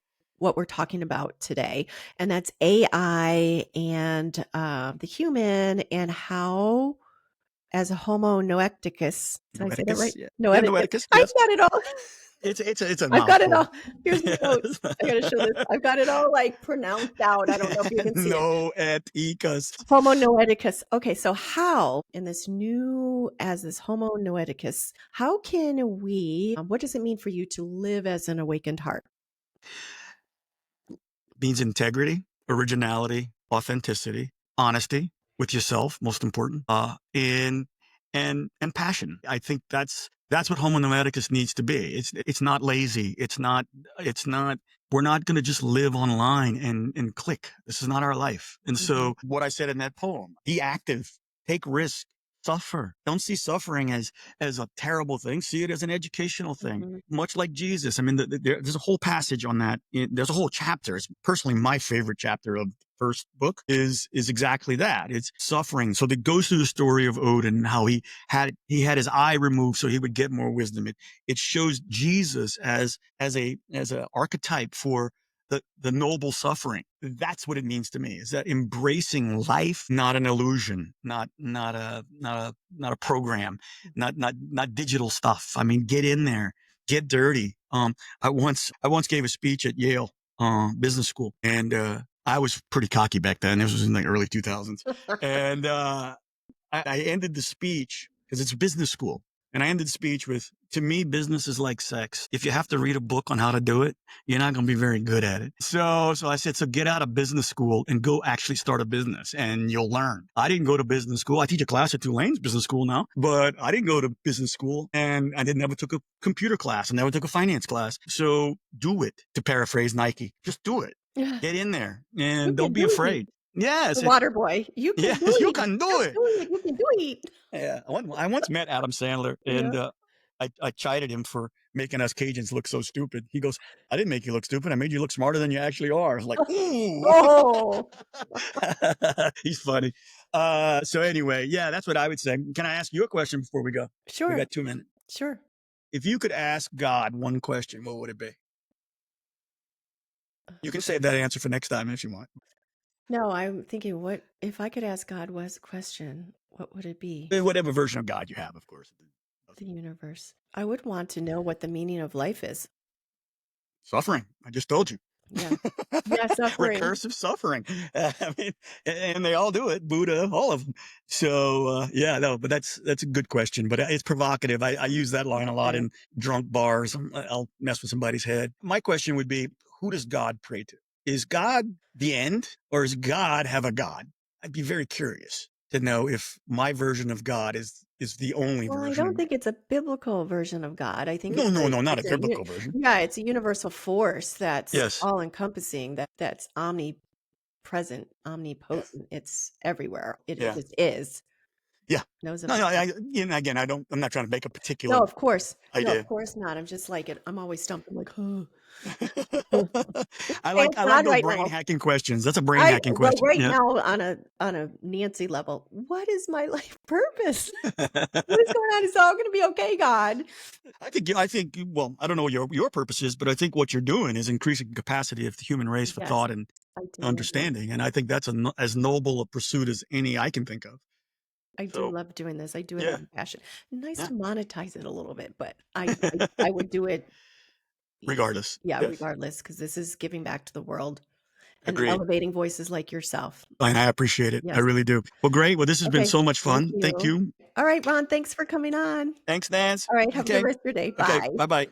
talking about today, and that's AI and the human and how, as a Homo noeticus, did I say that right? Noeticus, yeah. Yeah, Noeticus. Noeticus, I've yes. got it all. It's a I've got it all. mouthful. Here's my notes. Yes. I got to show this. I've got it all like pronounced out. I don't know if you can see it. Noeticus. Homo noeticus. Okay, so how in this Homo noeticus, how can we, what does it mean for you to live as an awakened heart? Means integrity, originality, authenticity, honesty with yourself, most important, and passion. I think that's what Homo Nomadicus needs to be. It's not lazy. It's not. We're not going to just live online and click. This is not our life. And Mhm, so, what I said in that poem: be active, take risk, suffer. Don't see suffering as a terrible thing. See it as an educational thing. mhm, Much like Jesus. I mean, there's a whole passage on that. There's a whole chapter. It's personally my favorite chapter of the first book is exactly that. It's suffering. So it goes through the story of Odin and how he had his eye removed so he would get more wisdom. It shows Jesus as a archetype for the noble suffering. That's what it means to me, is that embracing life, not an illusion, not a program, not digital stuff. I mean, get in there, get dirty. I once gave a speech at Yale business school, and I was pretty cocky back then. This was in the early 2000s. And I ended the speech because it's business school. And I ended the speech with, to me, business is like sex. If you have to read a book on how to do it, you're not going to be very good at it. So I said, so get out of business school and go actually start a business and you'll learn. I didn't go to business school. I teach a class at Tulane's business school now, but I didn't go to business school and I never took a computer class. I never took a finance class. So do it, to paraphrase Nike. Just do it. Yeah. Get in there You and don't can be do it. afraid. Yes. The water boy. You can Yes, do you it. can do Just it. do it. You can do it. Yeah. I once met Adam Sandler and Yeah. I chided him for making us Cajuns look so stupid. He goes, I didn't make you look stupid. I made you look smarter than you actually are. I was like, ooh. Oh, He's funny. So anyway, yeah, that's what I would say. Can I ask you a question before we go? We sure. got 2 minutes. Sure. If you could ask God one question, what would it be? You can save that answer for next time if you want. No, I'm thinking, what if I could ask God was a question, what would it be? Whatever version of God you have, of course. The universe. I would want to know what the meaning of life is. Suffering. I just told you. Yeah. Yeah, suffering. Recursive suffering. I mean, and they all do it. Buddha, all of them. So yeah, no, but that's a good question. But it's provocative. I use that line a lot Okay. in drunk bars. I'll mess with somebody's head. My question would be, who does God pray to? Is God the end, or does God have a God? I'd be very curious to know if my version of God is the only Well, I version. don't think it's a biblical version of God. I think No, it's not a it's biblical version. yeah, it's a universal force that's Yes. all encompassing, that's omnipresent, omnipotent. It's everywhere. It Yeah. just is. Yeah. Knows No, everything. again, I'm not trying to make a No, particular of course. No, idea. of course not. I'm just like it. I'm always stumped. I'm like, huh. I Ask like God those right brain now. hacking questions. That's a brain hacking Well, question. right Yeah. now on a Nancy level, what is my life purpose? What is going on? It's all going to be okay, God. Well, I don't know what your purpose is, but I think what you're doing is increasing capacity of the human race for Yes, thought and I do. understanding. And I think that's as noble a pursuit as any I can think of. I do So love doing this. I do it yeah, out of passion. Nice yeah. to monetize it a little bit, but I would do it, Regardless. yeah, Yes. regardless, because this is giving back to the world and Agreed. elevating voices like yourself. And I appreciate it. I Yes. really do. Well, great. Well, this has been Okay. so much Thank fun. Thank you. you. All right, Ron, thanks for coming on. Thanks, Nance. All right, have a good Okay. rest of your day. Okay. Bye. Bye-bye.